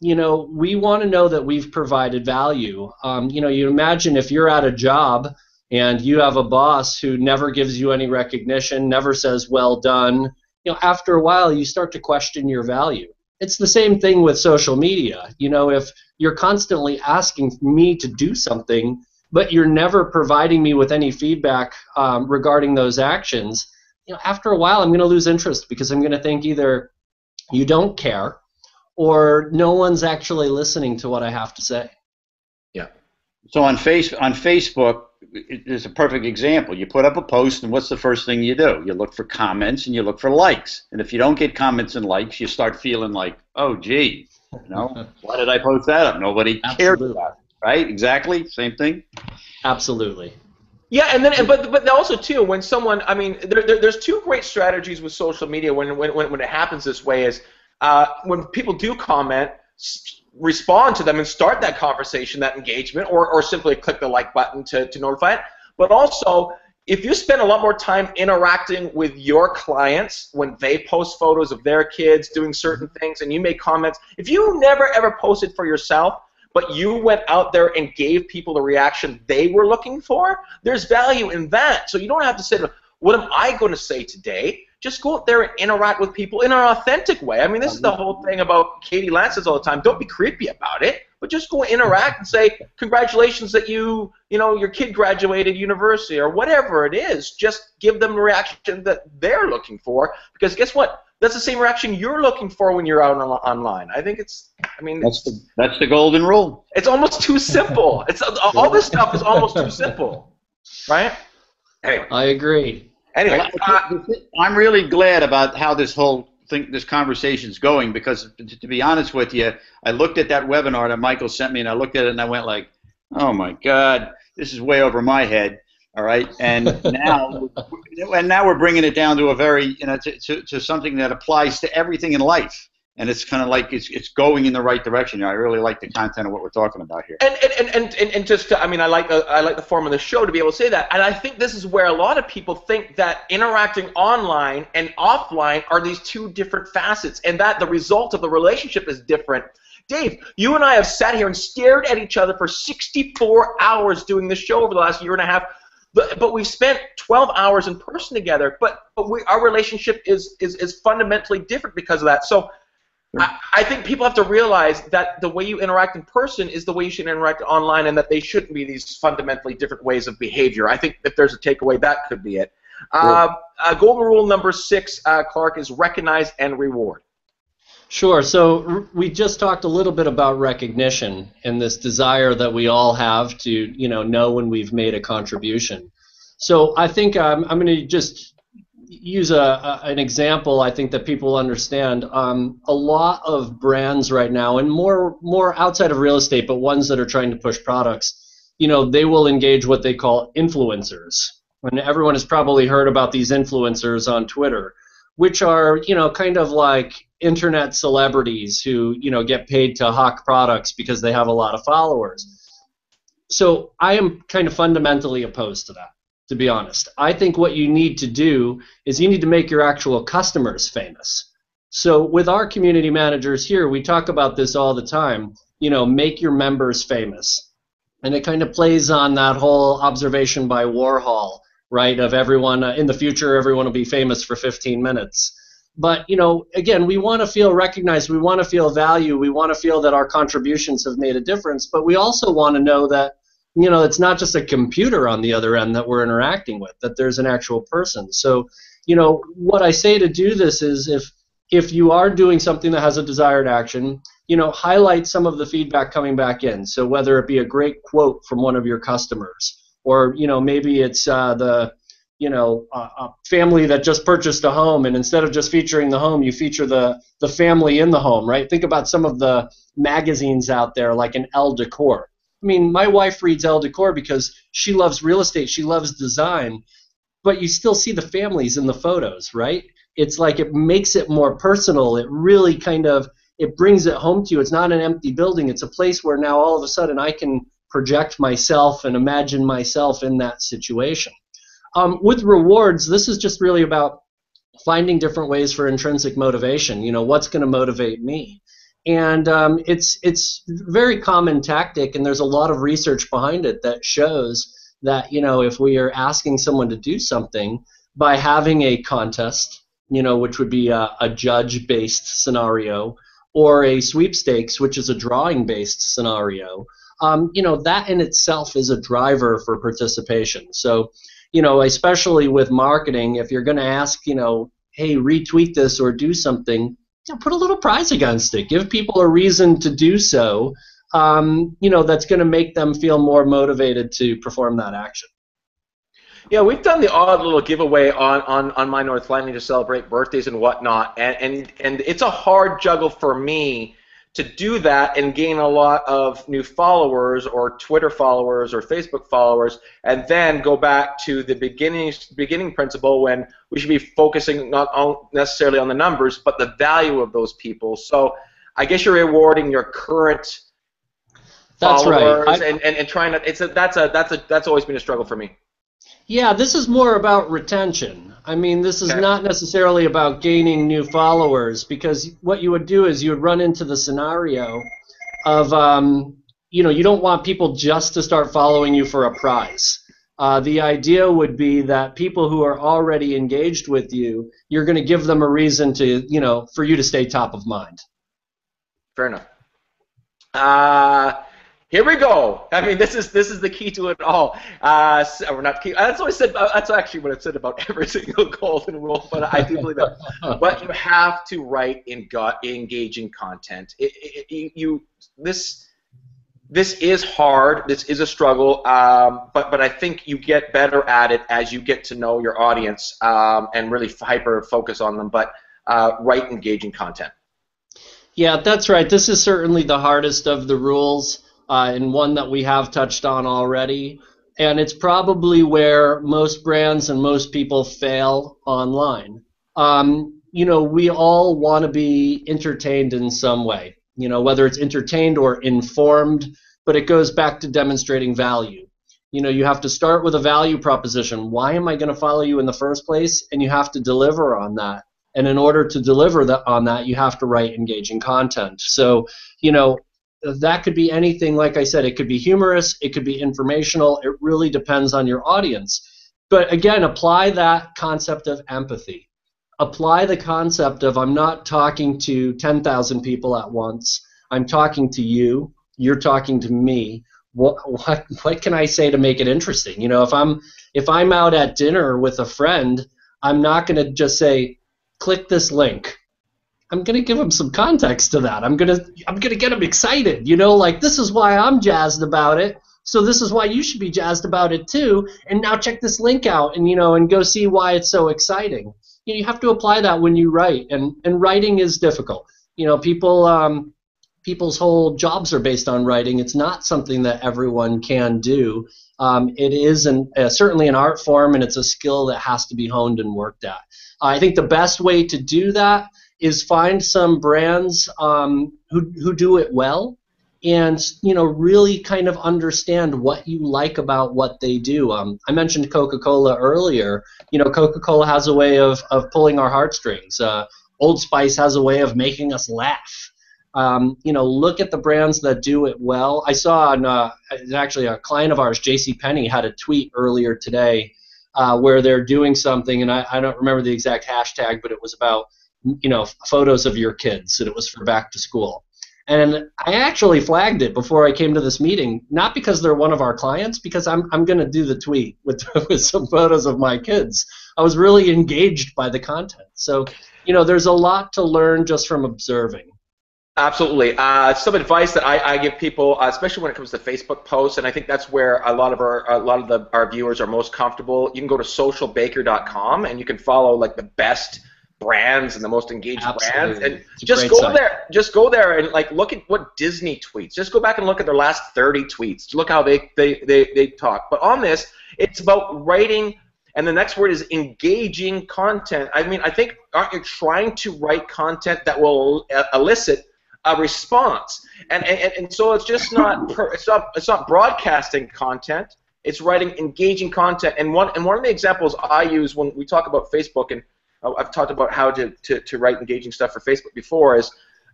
Speaker 3: we want to know that we've provided value. You imagine if you're at a job and you have a boss who never gives you any recognition, never says well done, after a while you start to question your value. It's the same thing with social media. If you're constantly asking me to do something, but you're never providing me with any feedback regarding those actions, after a while I'm going to lose interest, because I'm going to think either you don't care or no one's actually listening to what I have to say.
Speaker 1: Yeah.
Speaker 2: So on Facebook, there's a perfect example. You put up a post, and what's the first thing you do? You look for comments and you look for likes. And if you don't get comments and likes, you start feeling like, oh, gee, why did I post that up? Nobody cared about it, right? Exactly, same thing.
Speaker 3: Absolutely.
Speaker 1: Yeah, and then, but also too, when someone, I mean, there's two great strategies with social media when it happens this way. Is when people do comment, respond to them and start that conversation, that engagement, or simply click the like button to notify it. But also, if you spend a lot more time interacting with your clients when they post photos of their kids doing certain things and you make comments, if you never ever posted for yourself, but you went out there and gave people the reaction they were looking for, there's value in that. So you don't have to say, what am I going to say today? Just go out there and interact with people in an authentic way. I mean, this is the whole thing about Katie Lance says all the time. Don't be creepy about it. but just go interact and say, congratulations that your kid graduated university or whatever it is. Just give them the reaction that they're looking for, because guess what? That's the same reaction you're looking for when you're out online. I think
Speaker 2: that's the golden rule.
Speaker 1: It's almost too simple. All this stuff is almost too simple, right? Anyway,
Speaker 3: I agree.
Speaker 1: Anyway,
Speaker 2: I'm really glad about how this conversation is going, because to be honest with you, I looked at that webinar that Michael sent me, and I looked at it and I went like, oh my God, this is way over my head. All right, and now we're bringing it down to a very, to something that applies to everything in life. And it's kind of like it's going in the right direction. I really like the content of what we're talking about here.
Speaker 1: And just to, I like the form of the show to be able to say that. And I think this is where a lot of people think that interacting online and offline are these two different facets, and that the result of the relationship is different. Dave, you and I have sat here and stared at each other for 64 hours doing this show over the last year and a half. But we've spent 12 hours in person together. But our relationship is fundamentally different because of that. So. I think people have to realize that the way you interact in person is the way you should interact online, and that they shouldn't be these fundamentally different ways of behavior. I think if there's a takeaway, that could be it. Golden rule number 6, Clarke, is recognize and reward.
Speaker 3: Sure. So we just talked a little bit about recognition and this desire that we all have to, know when we've made a contribution. So I think I'm going to just use an example I think that people understand. A lot of brands right now, and more outside of real estate, but ones that are trying to push products, they will engage what they call influencers. And everyone has probably heard about these influencers on Twitter, which are, kind of like internet celebrities who, get paid to hawk products because they have a lot of followers. So I am kind of fundamentally opposed to that. To be honest, I think what you need to do is you need to make your actual customers famous. So with our community managers here, we talk about this all the time, make your members famous. And it kind of plays on that whole observation by Warhol, right, of everyone, in the future, everyone will be famous for 15 minutes. But, again, we want to feel recognized, we want to feel value, we want to feel that our contributions have made a difference, but we also want to know that it's not just a computer on the other end that we're interacting with, that there's an actual person. So, what I say to do this is if you are doing something that has a desired action, highlight some of the feedback coming back in. So whether it be a great quote from one of your customers, or, maybe it's a family that just purchased a home, and instead of just featuring the home, you feature the family in the home, right? Think about some of the magazines out there like an Elle Decor. My wife reads Elle Decor because she loves real estate, she loves design, but you still see the families in the photos, right? It's like it makes it more personal. It really it brings it home to you. It's not an empty building. It's a place where now all of a sudden I can project myself and imagine myself in that situation. With rewards, this is just really about finding different ways for intrinsic motivation. What's going to motivate me? And it's very common tactic, and there's a lot of research behind it that shows that, if we are asking someone to do something by having a contest, which would be a judge-based scenario, or a sweepstakes, which is a drawing-based scenario, that in itself is a driver for participation. So, especially with marketing, if you're going to ask, hey, retweet this or do something, put a little prize against it. Give people a reason to do so, that's going to make them feel more motivated to perform that action.
Speaker 1: Yeah, we've done the odd little giveaway on My North Landing to celebrate birthdays and whatnot, and it's a hard juggle for me to do that and gain a lot of new followers or Twitter followers or Facebook followers, and then go back to the beginning principle when we should be focusing not necessarily on the numbers, but the value of those people. So I guess you're rewarding your current followers.
Speaker 3: That's right.
Speaker 1: And trying to. That's always been a struggle for me.
Speaker 3: Yeah, this is more about retention. This is not necessarily about gaining new followers, because what you would do is you would run into the scenario of, you don't want people just to start following you for a prize. The idea would be that people who are already engaged with you, you're going to give them a reason to, for you to stay top of mind.
Speaker 1: Fair enough. Here we go. I mean, this is the key to it all. Or not key. That's what I said. That's actually what I said about every single golden rule. But I do believe that. But you have to write engaging content. This is hard. This is a struggle. But I think you get better at it as you get to know your audience and really hyper focus on them. But write engaging content.
Speaker 3: Yeah, that's right. This is certainly the hardest of the rules, and one that we have touched on already. And it's probably where most brands and most people fail online. We all want to be entertained in some way, whether it's entertained or informed, but it goes back to demonstrating value. You have to start with a value proposition. Why am I going to follow you in the first place? And you have to deliver on that. And in order to deliver on that, you have to write engaging content. So, that could be anything. Like I said, it could be humorous, it could be informational. It really depends on your audience. But again, apply that concept of empathy. Apply the concept of I'm not talking to 10,000 people at once. I'm talking to you. You're talking to me. What can I say to make it interesting? If I'm out at dinner with a friend, I'm not going to just say, click this link. I'm gonna give them some context to that. I'm gonna get them excited. This is why I'm jazzed about it. So this is why you should be jazzed about it too. And now check this link out, and go see why it's so exciting. You have to apply that when you write, and writing is difficult. People's whole jobs are based on writing. It's not something that everyone can do. It is certainly an art form, and it's a skill that has to be honed and worked at. I think the best way to do that is find some brands who do it well, and really kind of understand what you like about what they do. I mentioned Coca-Cola earlier. Coca-Cola has a way of pulling our heartstrings. Old Spice has a way of making us laugh. Look at the brands that do it well. I saw actually a client of ours, JCPenney, had a tweet earlier today where they're doing something, and I don't remember the exact hashtag, but it was about photos of your kids, and it was for back to school. And I actually flagged it before I came to this meeting, not because they're one of our clients, because I'm going to do the tweet with some photos of my kids. I was really engaged by the content. So, there's a lot to learn just from observing.
Speaker 1: Absolutely. Some advice that I give people, especially when it comes to Facebook posts, and I think that's where a lot of our viewers are most comfortable. You can go to socialbaker.com and you can follow the best brands and the most engaged brands, and just go there and look at what Disney tweets. Just go back and look at their last 30 tweets. Look how they talk. But on this, it's about writing. And the next word is engaging content. I mean, I think aren't you trying to write content that will elicit a response? And so it's just not it's not broadcasting content. It's writing engaging content. And one of the examples I use when we talk about Facebook, and I've talked about how to write engaging stuff for Facebook before,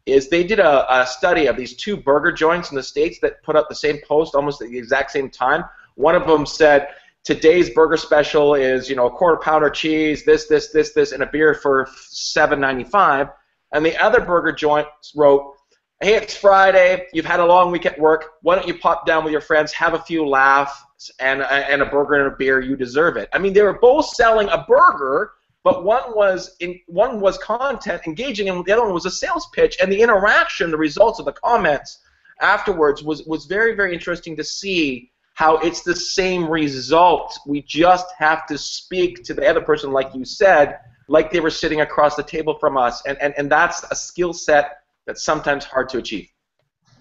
Speaker 1: is they did a study of these two burger joints in the States that put up the same post almost at the exact same time. One of them said, today's burger special is, a quarter pounder cheese, this, and a beer for $7.95. And the other burger joint wrote, hey, it's Friday, you've had a long week at work, why don't you pop down with your friends, have a few laughs, and a burger and a beer, you deserve it. I mean, they were both selling a burger, but one was content engaging, and the other one was a sales pitch. And the interaction, the results of the comments afterwards was very, very interesting to see how it's the same result. We just have to speak to the other person, like you said, like they were sitting across the table from us, and that's a skill set that's sometimes hard to achieve.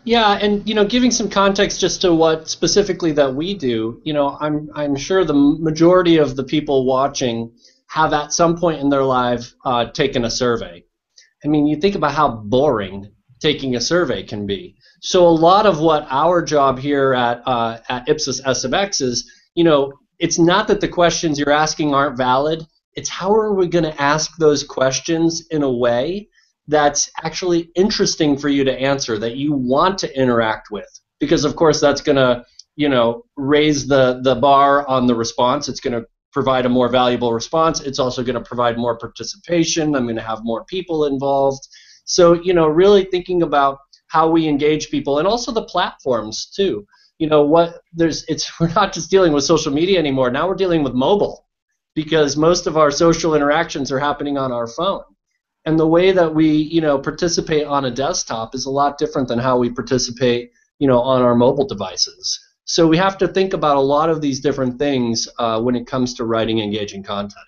Speaker 3: Yeah, and giving some context just to what specifically that we do, I'm sure the majority of the people watching have at some point in their life taken a survey. I mean, you think about how boring taking a survey can be. So a lot of what our job here at Ipsos SMX is, it's not that the questions you're asking aren't valid. It's how are we going to ask those questions in a way that's actually interesting for you to answer, that you want to interact with. Because, of course, that's going to, raise the bar on the response. It's going to provide a more valuable response. It's also going to provide more participation. I'm going to have more people involved. So, really thinking about how we engage people, and also the platforms too. We're not just dealing with social media anymore. Now we're dealing with mobile, because most of our social interactions are happening on our phone. And the way that we, participate on a desktop is a lot different than how we participate, on our mobile devices. So we have to think about a lot of these different things when it comes to writing engaging content.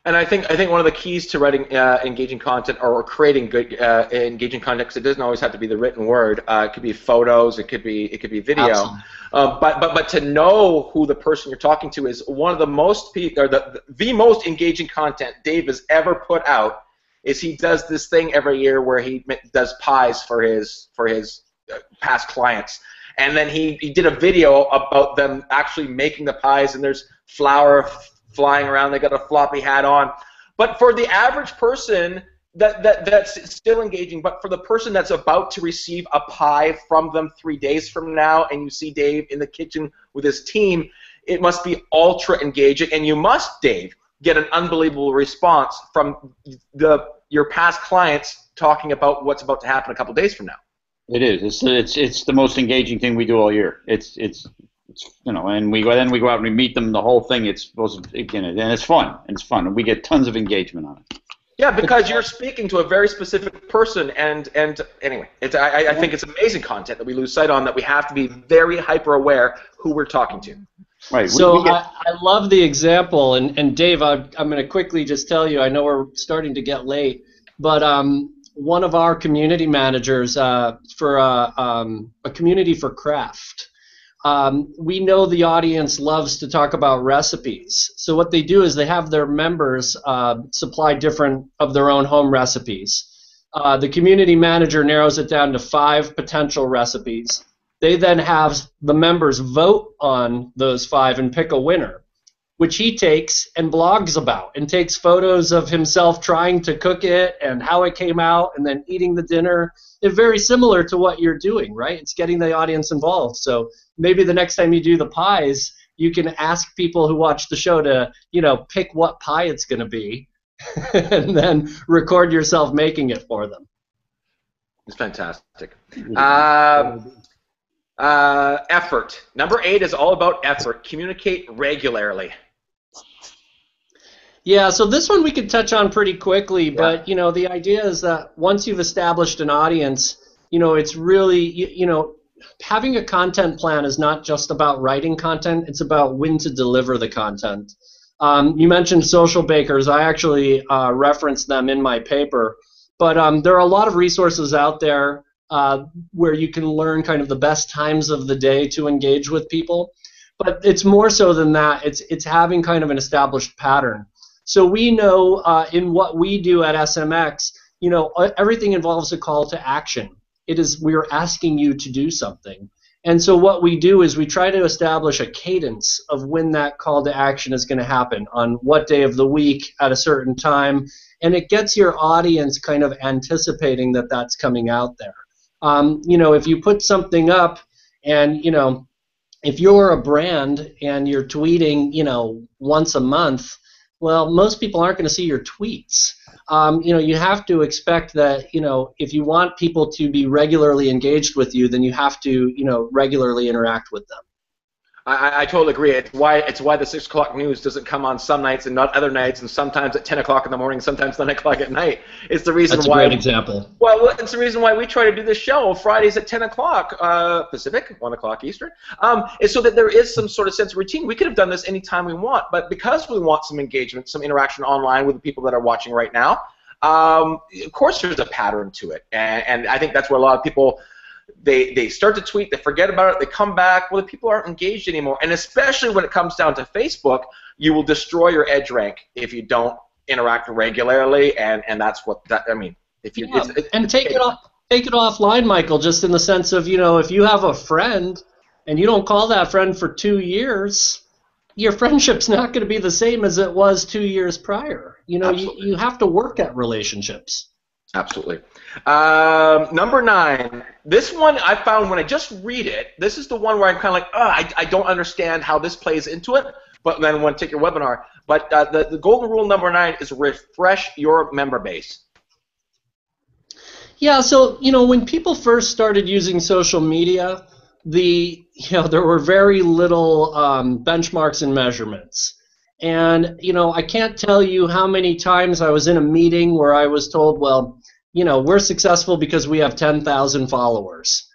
Speaker 1: And I think one of the keys to writing engaging content, or creating good engaging content, because it doesn't always have to be the written word. It could be photos, it could be video. But to know who the person you're talking to is, one of the most the most engaging content Dave has ever put out is he does this thing every year where he does pies for his past clients. And then he did a video about them actually making the pies, and there's flour flying around. They got a floppy hat on. But for the average person, that's still engaging. But for the person that's about to receive a pie from them 3 days from now, and you see Dave in the kitchen with his team, it must be ultra engaging. And you must, Dave, get an unbelievable response from your past clients talking about what's about to happen a couple days from now.
Speaker 2: It is. It's the most engaging thing we do all year. It's and we go out and we meet them. The whole thing. It's supposed to, and it's fun. It's fun, and we get tons of engagement on it.
Speaker 1: Yeah, because you're speaking to a very specific person, and anyway, I think it's amazing content that we lose sight on. That we have to be very hyper aware who we're talking to.
Speaker 3: Right. So I love the example, and Dave, I'm going to quickly just tell you. I know we're starting to get late, but one of our community managers for a community for craft. We know the audience loves to talk about recipes. So what they do is they have their members supply different of their own home recipes. The community manager narrows it down to 5 potential recipes. They then have the members vote on those 5 and pick a winner, which he takes and blogs about, and takes photos of himself trying to cook it and how it came out, and then eating the dinner. It's very similar to what you're doing, right? It's getting the audience involved. So maybe the next time you do the pies, you can ask people who watch the show to, pick what pie it's going to be, and then record yourself making it for them.
Speaker 1: It's fantastic. Effort. Number 8 is all about effort. Communicate regularly.
Speaker 3: Yeah, so this one we could touch on pretty quickly, but the idea is that once you've established an audience, it's really, having a content plan is not just about writing content, it's about when to deliver the content. You mentioned social bakers. I actually referenced them in my paper, but there are a lot of resources out there where you can learn kind of the best times of the day to engage with people. But it's more so than that. It's having kind of an established pattern. So we know in what we do at SMX, everything involves a call to action. We're asking you to do something. And so what we do is we try to establish a cadence of when that call to action is going to happen, on what day of the week at a certain time, and it gets your audience kind of anticipating that that's coming out there. If you put something up and, if you're a brand and you're tweeting, once a month, well, most people aren't going to see your tweets. You have to expect that, if you want people to be regularly engaged with you, then you have to, regularly interact with them.
Speaker 1: I totally agree. It's why the 6 o'clock news doesn't come on some nights and not other nights, and sometimes at 10 o'clock in the morning, sometimes 9 o'clock at night. It's the reason
Speaker 3: That's
Speaker 1: why.
Speaker 3: That's a great example.
Speaker 1: Well, it's the reason why we try to do this show Fridays at 10 o'clock Pacific, 1 o'clock Eastern, is so that there is some sort of sense of routine. We could have done this anytime we want, but because we want some engagement, some interaction online with the people that are watching right now, of course there's a pattern to it, and I think that's where a lot of people. They start to tweet, they forget about it, they come back. Well, the people aren't engaged anymore, and especially when it comes down to Facebook, you will destroy your edge rank if you don't interact regularly, and that's what that. I mean, if you
Speaker 3: take it offline, Michael. Just in the sense of if you have a friend and you don't call that friend for 2 years, your friendship's not going to be the same as it was 2 years prior. You have to work at relationships.
Speaker 1: Absolutely. Number 9. This one I found when I just read it, this is the one where I'm kind of like, I don't understand how this plays into it, but then when I take your webinar. But the golden rule number 9 is refresh your member base.
Speaker 3: Yeah, so when people first started using social media, there were very little benchmarks and measurements. And I can't tell you how many times I was in a meeting where I was told, well, we're successful because we have 10,000 followers.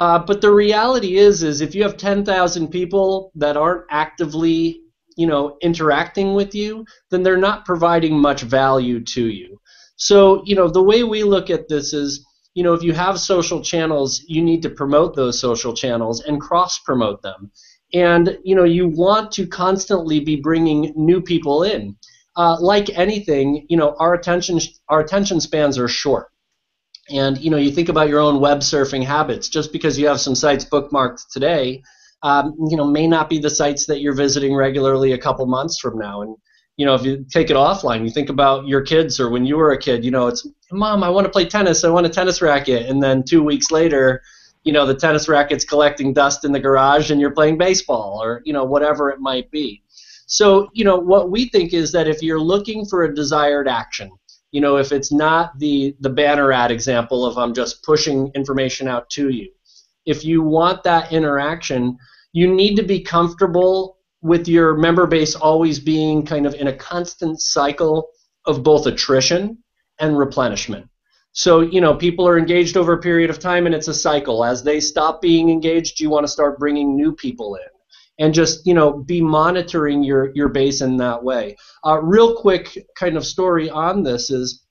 Speaker 3: But the reality is if you have 10,000 people that aren't actively, interacting with you, then they're not providing much value to you. So, the way we look at this is, if you have social channels, you need to promote those social channels and cross-promote them. And, you want to constantly be bringing new people in. Like anything, our attention spans are short. And you think about your own web surfing habits. Just because you have some sites bookmarked today, may not be the sites that you're visiting regularly a couple months from now. And if you take it offline, you think about your kids or when you were a kid. It's, Mom, I want to play tennis. I want a tennis racket. And then 2 weeks later, the tennis racket's collecting dust in the garage, and you're playing baseball or whatever it might be. So what we think is that if you're looking for a desired action, if it's not the banner ad example of I'm just pushing information out to you, if you want that interaction, you need to be comfortable with your member base always being kind of in a constant cycle of both attrition and replenishment. So, people are engaged over a period of time, and it's a cycle. As they stop being engaged, you want to start bringing new people in. And just, be monitoring your base in that way. Real quick kind of story on this is,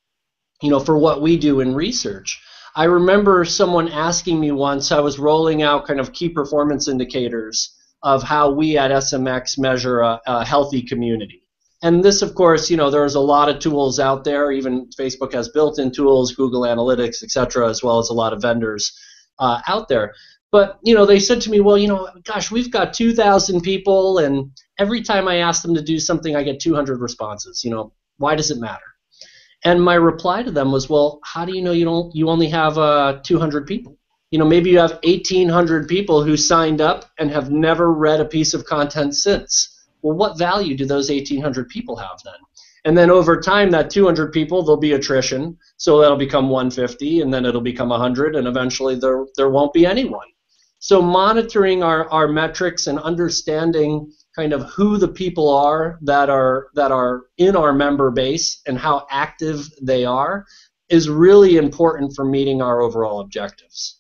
Speaker 3: for what we do in research, I remember someone asking me once, I was rolling out kind of key performance indicators of how we at SMX measure a healthy community. And this, of course, there's a lot of tools out there. Even Facebook has built-in tools, Google Analytics, et cetera, as well as a lot of vendors out there. But, they said to me, well, gosh, we've got 2,000 people, and every time I ask them to do something, I get 200 responses. Why does it matter? And my reply to them was, well, how do you know you only have 200 people? Maybe you have 1,800 people who signed up and have never read a piece of content since. Well, what value do those 1,800 people have then? And then over time, that 200 people, there'll be attrition, so that'll become 150, and then it'll become 100, and eventually there won't be anyone. So monitoring our metrics and understanding kind of who the people are that are in our member base and how active they are is really important for meeting our overall objectives.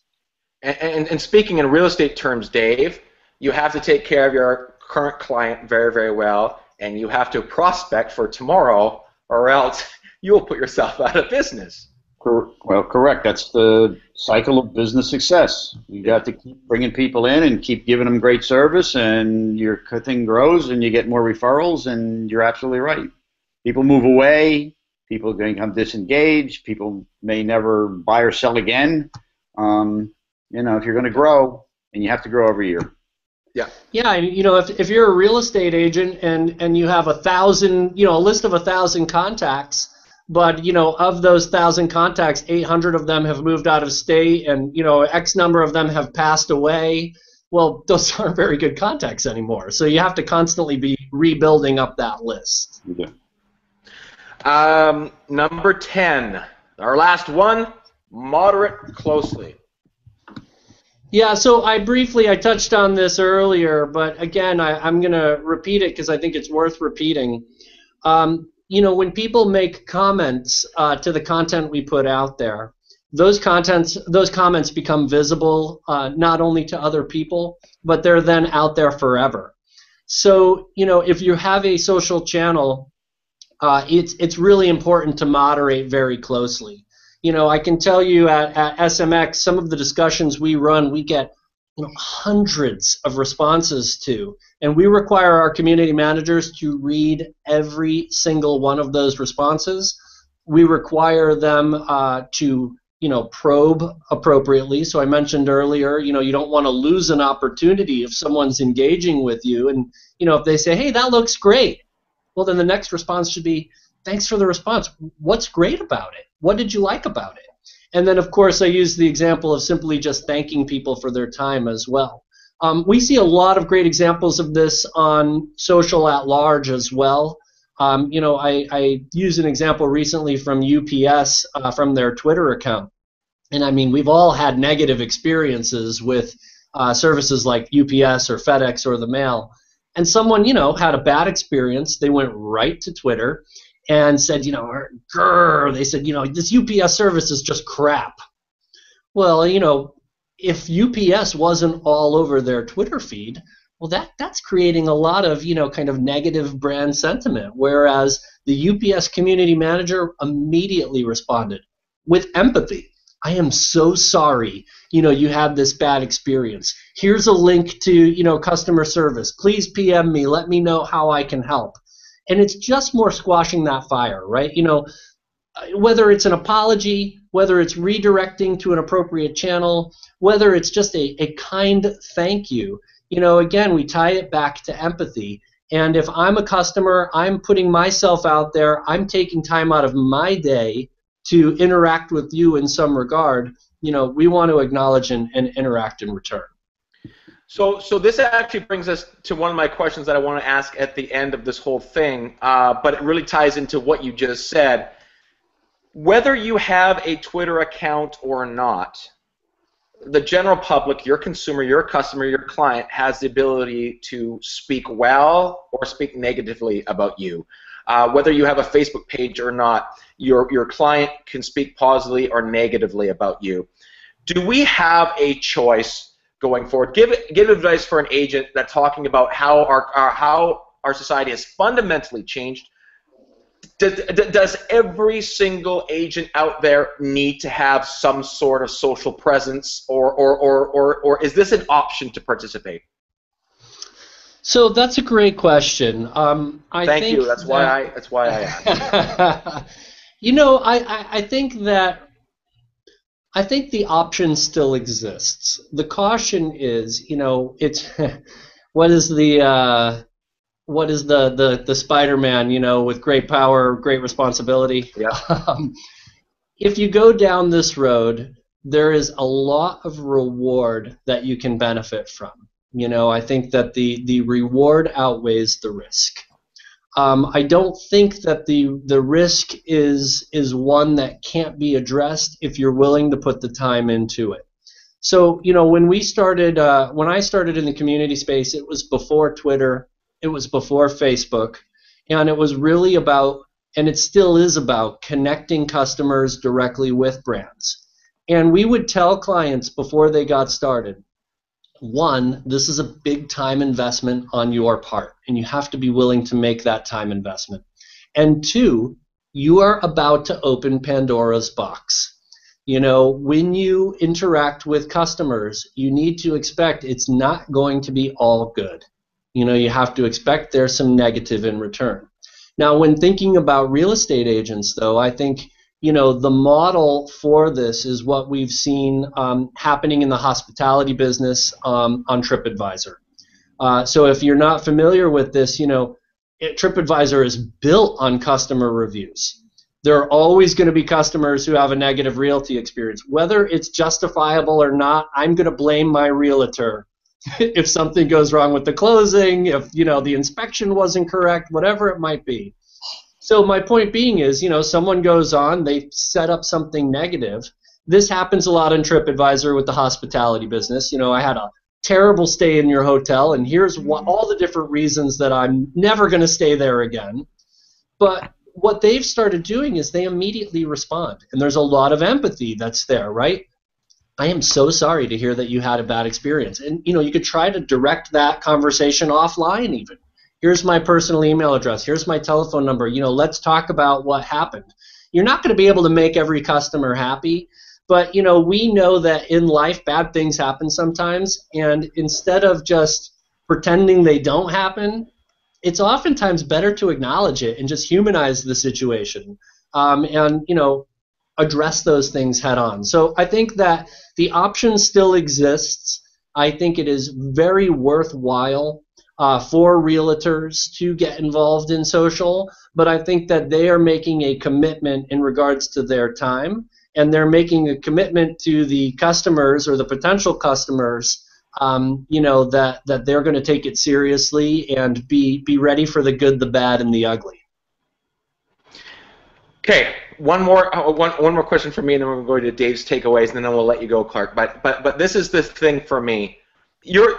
Speaker 1: And speaking in real estate terms, Dave, you have to take care of your current client very, very well, and you have to prospect for tomorrow, or else you will put yourself out of business.
Speaker 2: Well, correct. That's the cycle of business success. You got to keep bringing people in and keep giving them great service, and your thing grows, and you get more referrals, and you're absolutely right. People move away. People become disengaged. People may never buy or sell again. If you're going to grow, and you have to grow every year.
Speaker 1: Yeah.
Speaker 3: Yeah, if you're a real estate agent and you have a list of 1,000 contacts, but of those 1,000 contacts, 800 of them have moved out of state, and X number of them have passed away. Well, those aren't very good contacts anymore. So you have to constantly be rebuilding up that list.
Speaker 1: Yeah. Number 10, our last one, moderate closely.
Speaker 3: Yeah, so I touched on this earlier, but again, I'm going to repeat it because I think it's worth repeating. When people make comments to the content we put out there, those comments become visible not only to other people, but they're then out there forever. So, if you have a social channel, it's really important to moderate very closely. I can tell you at SMX, some of the discussions we run, we get hundreds of responses to, and we require our community managers to read every single one of those responses. We require them to probe appropriately. So I mentioned earlier, you don't want to lose an opportunity if someone's engaging with you, and if they say, hey, that looks great, well, then the next response should be, thanks for the response. What's great about it? What did you like about it? And then, of course, I use the example of simply just thanking people for their time as well. We see a lot of great examples of this on social at large as well. I used an example recently from UPS from their Twitter account. And I mean, we've all had negative experiences with services like UPS or FedEx or the mail. And someone, had a bad experience. They went right to Twitter and said, grr, they said, this UPS service is just crap. Well, if UPS wasn't all over their Twitter feed, well, that's creating a lot of, kind of negative brand sentiment, whereas the UPS community manager immediately responded with empathy. I am so sorry, you had this bad experience. Here's a link to, customer service. Please PM me. Let me know how I can help. And it's just more squashing that fire, right? Whether it's an apology, whether it's redirecting to an appropriate channel, whether it's just a kind thank you, again, we tie it back to empathy. And if I'm a customer, I'm putting myself out there, I'm taking time out of my day to interact with you in some regard, we want to acknowledge and interact in return.
Speaker 1: So this actually brings us to one of my questions that I want to ask at the end of this whole thing, but it really ties into what you just said. Whether you have a Twitter account or not, the general public, your consumer, your customer, your client, has the ability to speak well or speak negatively about you. Whether you have a Facebook page or not, your client can speak positively or negatively about you. Do we have a choice going forward? Give advice for an agent that's talking about how our society has fundamentally changed. Does every single agent out there need to have some sort of social presence, or is this an option to participate?
Speaker 3: So that's a great question.
Speaker 1: Thank you. That's why I asked.
Speaker 3: I think the option still exists. The caution is, it's what is the Spider-Man, with great power, great responsibility.
Speaker 1: Yeah.
Speaker 3: If you go down this road, there is a lot of reward that you can benefit from. I think that the reward outweighs the risk. I don't think that the risk is one that can't be addressed if you're willing to put the time into it. So, when I started in the community space, it was before Twitter, it was before Facebook, and it was really about, and it still is about, connecting customers directly with brands. And we would tell clients before they got started, one, this is a big time investment on your part, and you have to be willing to make that time investment. And two, you are about to open Pandora's box. When you interact with customers, you need to expect it's not going to be all good. You have to expect there's some negative in return. Now, when thinking about real estate agents, though, I think the model for this is what we've seen happening in the hospitality business on TripAdvisor. So if you're not familiar with this, TripAdvisor is built on customer reviews. There are always going to be customers who have a negative realty experience. Whether it's justifiable or not, I'm going to blame my realtor if something goes wrong with the closing, if the inspection wasn't correct, whatever it might be. So my point being is, someone goes on, they set up something negative. This happens a lot in TripAdvisor with the hospitality business. I had a terrible stay in your hotel, and here's all the different reasons that I'm never going to stay there again. But what they've started doing is they immediately respond, and there's a lot of empathy that's there, right? I am so sorry to hear that you had a bad experience. And, you could try to direct that conversation offline even. Here's my personal email address. Here's my telephone number. Let's talk about what happened. You're not going to be able to make every customer happy, but, we know that in life bad things happen sometimes, and instead of just pretending they don't happen, it's oftentimes better to acknowledge it and just humanize the situation and, address those things head on. So I think that the option still exists. I think it is very worthwhile for realtors to get involved in social, but I think that they are making a commitment in regards to their time, and they're making a commitment to the customers or the potential customers, that they're going to take it seriously and be ready for the good, the bad, and the ugly.
Speaker 1: Okay, one more question for me, and then we're going to Dave's takeaways, and then we'll let you go, Clarke. But this is the thing for me. You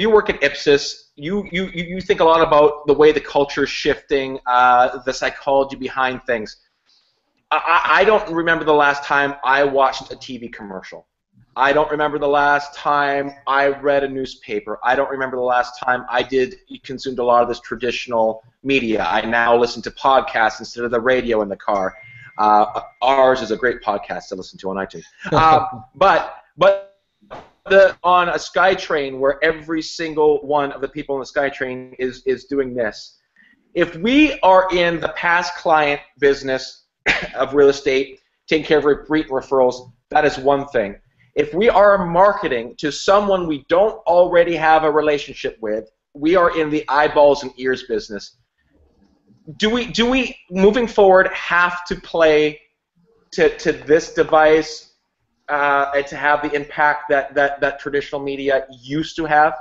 Speaker 1: work at Ipsos. You think a lot about the way the culture is shifting, the psychology behind things. I don't remember the last time I watched a TV commercial. I don't remember the last time I read a newspaper. I don't remember the last time I consumed a lot of this traditional media. I now listen to podcasts instead of the radio in the car. Ours is a great podcast to listen to on iTunes. But on a SkyTrain where every single one of the people in the SkyTrain is doing this. If we are in the past client business of real estate, taking care of repeat referrals, that is one thing. If we are marketing to someone we don't already have a relationship with, we are in the eyeballs and ears business. Do we moving forward have to play to this device and to have the impact that traditional media used to have?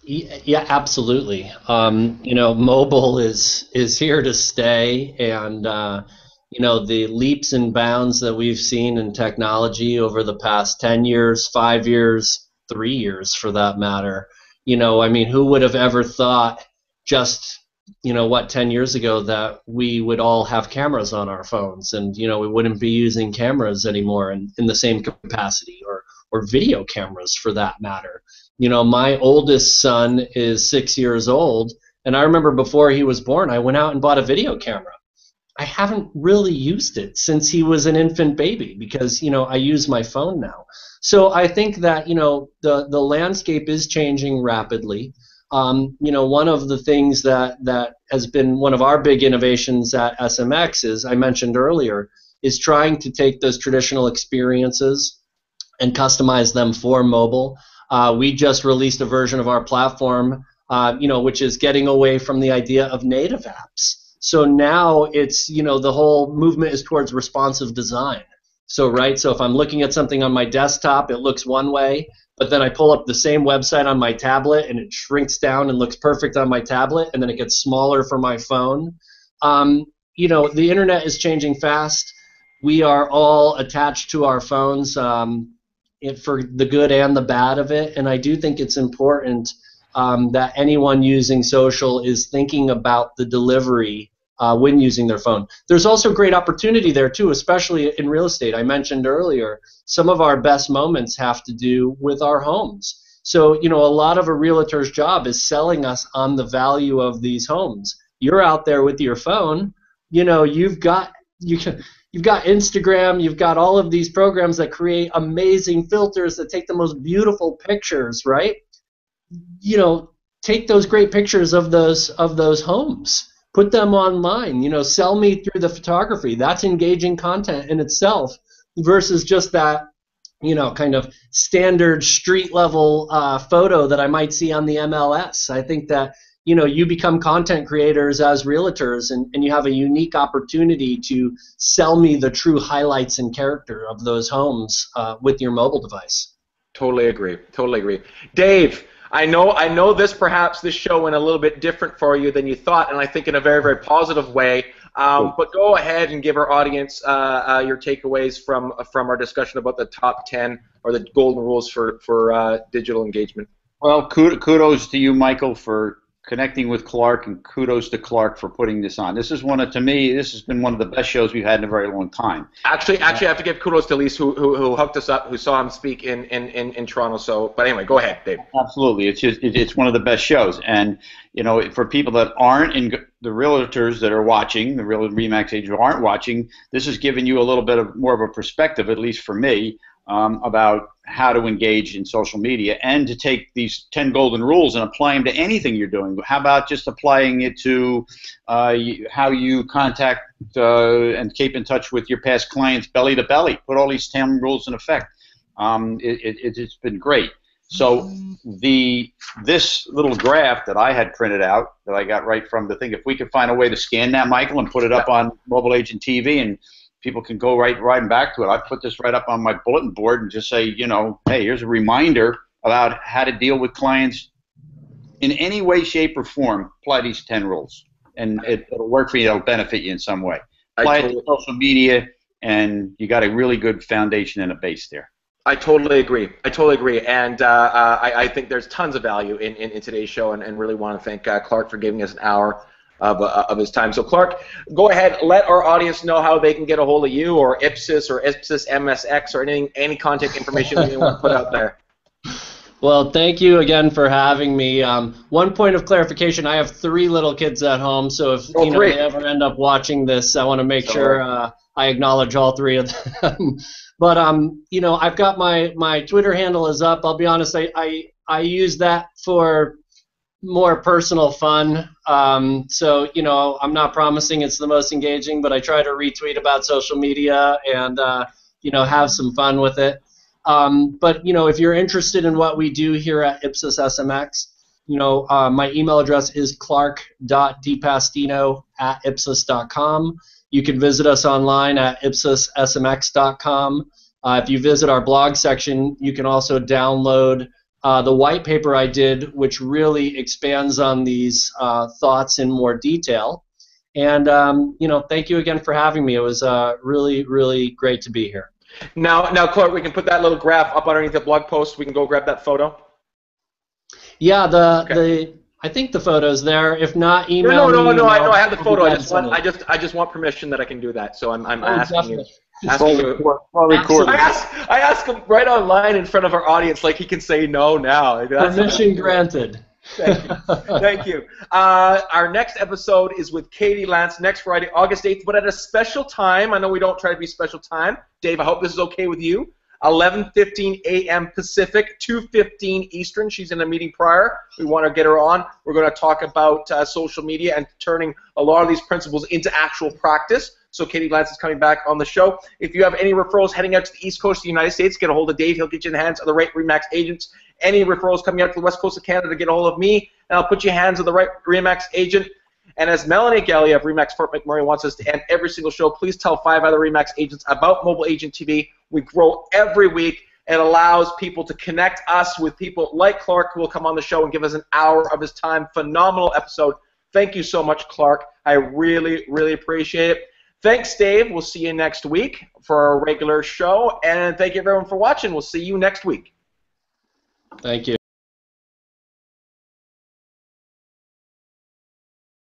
Speaker 3: Yeah, absolutely. Mobile is here to stay, and the leaps and bounds that we've seen in technology over the past 10 years, 5 years, 3 years for that matter. Who would have ever thought just 10 years ago that we would all have cameras on our phones, and we wouldn't be using cameras anymore in the same capacity, or video cameras for that matter. My oldest son is 6 years old, and I remember before he was born, I went out and bought a video camera. I haven't really used it since he was an infant baby because, I use my phone now. So I think that, the landscape is changing rapidly. One of the things that has been one of our big innovations at SMX is, I mentioned earlier, is trying to take those traditional experiences and customize them for mobile. We just released a version of our platform, which is getting away from the idea of native apps. So now it's, the whole movement is towards responsive design. So if I'm looking at something on my desktop, it looks one way, but then I pull up the same website on my tablet and it shrinks down and looks perfect on my tablet, and then it gets smaller for my phone. The internet is changing fast. We are all attached to our phones for the good and the bad of it, and I do think it's important that anyone using social is thinking about the delivery when using their phone. There's also great opportunity there too, especially in real estate. I mentioned earlier, some of our best moments have to do with our homes. So, a lot of a realtor's job is selling us on the value of these homes. You're out there with your phone, you've got Instagram, you've got all of these programs that create amazing filters that take the most beautiful pictures, right? Take those great pictures of those homes, put them online, sell me through the photography. That's engaging content in itself versus just that, kind of standard street level photo that I might see on the MLS. I think that, you become content creators as realtors, and you have a unique opportunity to sell me the true highlights and character of those homes with your mobile device.
Speaker 1: Totally agree. Dave, I know this show went a little bit different for you than you thought, and I think in a very, very positive way. But go ahead and give our audience your takeaways from our discussion about the top 10 or the golden rules for digital engagement.
Speaker 2: Well, kudos to you, Michael, for connecting with Clarke, and kudos to Clarke for putting this on. To me, this has been one of the best shows we've had in a very long time.
Speaker 1: Actually, I have to give kudos to Lise, who hooked us up, who saw him speak in Toronto. So, but anyway, go ahead, Dave.
Speaker 2: Absolutely, it's one of the best shows, and for people that aren't in the realtors that are watching, the real RE/MAX agents who aren't watching, this has given you a little bit of more of a perspective, at least for me, about how to engage in social media and to take these 10 golden rules and apply them to anything you're doing. How about just applying it to how you contact and keep in touch with your past clients belly to belly? Put all these 10 rules in effect. It's been great. So this little graph that I had printed out that I got right from the thing, if we could find a way to scan that, Michael, and put it up on Mobile Agent TV and people can go right back to it. I put this right up on my bulletin board and just say, hey, here's a reminder about how to deal with clients in any way, shape, or form. Apply these 10 rules, and it'll work for you. It'll benefit you in some way. apply it to social media, and you got a really good foundation and a base there.
Speaker 1: I totally agree. And I think there's tons of value in today's show, and really want to thank Clarke for giving us an hour of his time. So Clarke, go ahead, let our audience know how they can get a hold of you, or Ipsos, or Ipsos MSX, or any contact information you want to put out there.
Speaker 3: Well, thank you again for having me. One point of clarification: I have 3 little kids at home, so if they ever end up watching this, I want to make sure I acknowledge all 3 of them. But I've got my Twitter handle is up. I'll be honest, I use that for more personal fun. So I'm not promising it's the most engaging, but I try to retweet about social media and have some fun with it. But if you're interested in what we do here at Ipsos SMX, my email address is clark.dipastino@ipsos.com. You can visit us online at ipsossmx.com. If you visit our blog section, you can also download the white paper I did, which really expands on these thoughts in more detail. And thank you again for having me. It was really, really great to be here.
Speaker 1: Now, Clarke, we can put that little graph up underneath the blog post. We can go grab that photo.
Speaker 3: Yeah, I think the photo's there. If not, email me.
Speaker 1: No. I have the photo. I just want permission that I can do that. So I'm asking you. I ask him right online in front of our audience, like he can say no now.
Speaker 3: Permission granted.
Speaker 1: Thank you. Our next episode is with Katie Lance next Friday, August 8th, but at a special time. I know we don't try to be special time. Dave, I hope this is okay with you. 11:15 a.m. Pacific, 2:15 Eastern. She's in a meeting prior. We want to get her on. We're going to talk about social media and turning a lot of these principles into actual practice. So Katie Lance is coming back on the show. If you have any referrals heading out to the East Coast of the United States, get a hold of Dave. He'll get you in the hands of the right RE/MAX agents. Any referrals coming out to the West Coast of Canada, get a hold of me, and I'll put you in the hands of the right RE/MAX agent. And as Melanie Gallia of RE/MAX Fort McMurray wants us to end every single show, please tell 5 other RE/MAX agents about Mobile Agent TV. We grow every week. It allows people to connect us with people like Clarke, who will come on the show and give us an hour of his time. Phenomenal episode. Thank you so much, Clarke. I really, really appreciate it. Thanks, Dave. We'll see you next week for our regular show. And thank you, everyone, for watching. We'll see you next week.
Speaker 3: Thank you.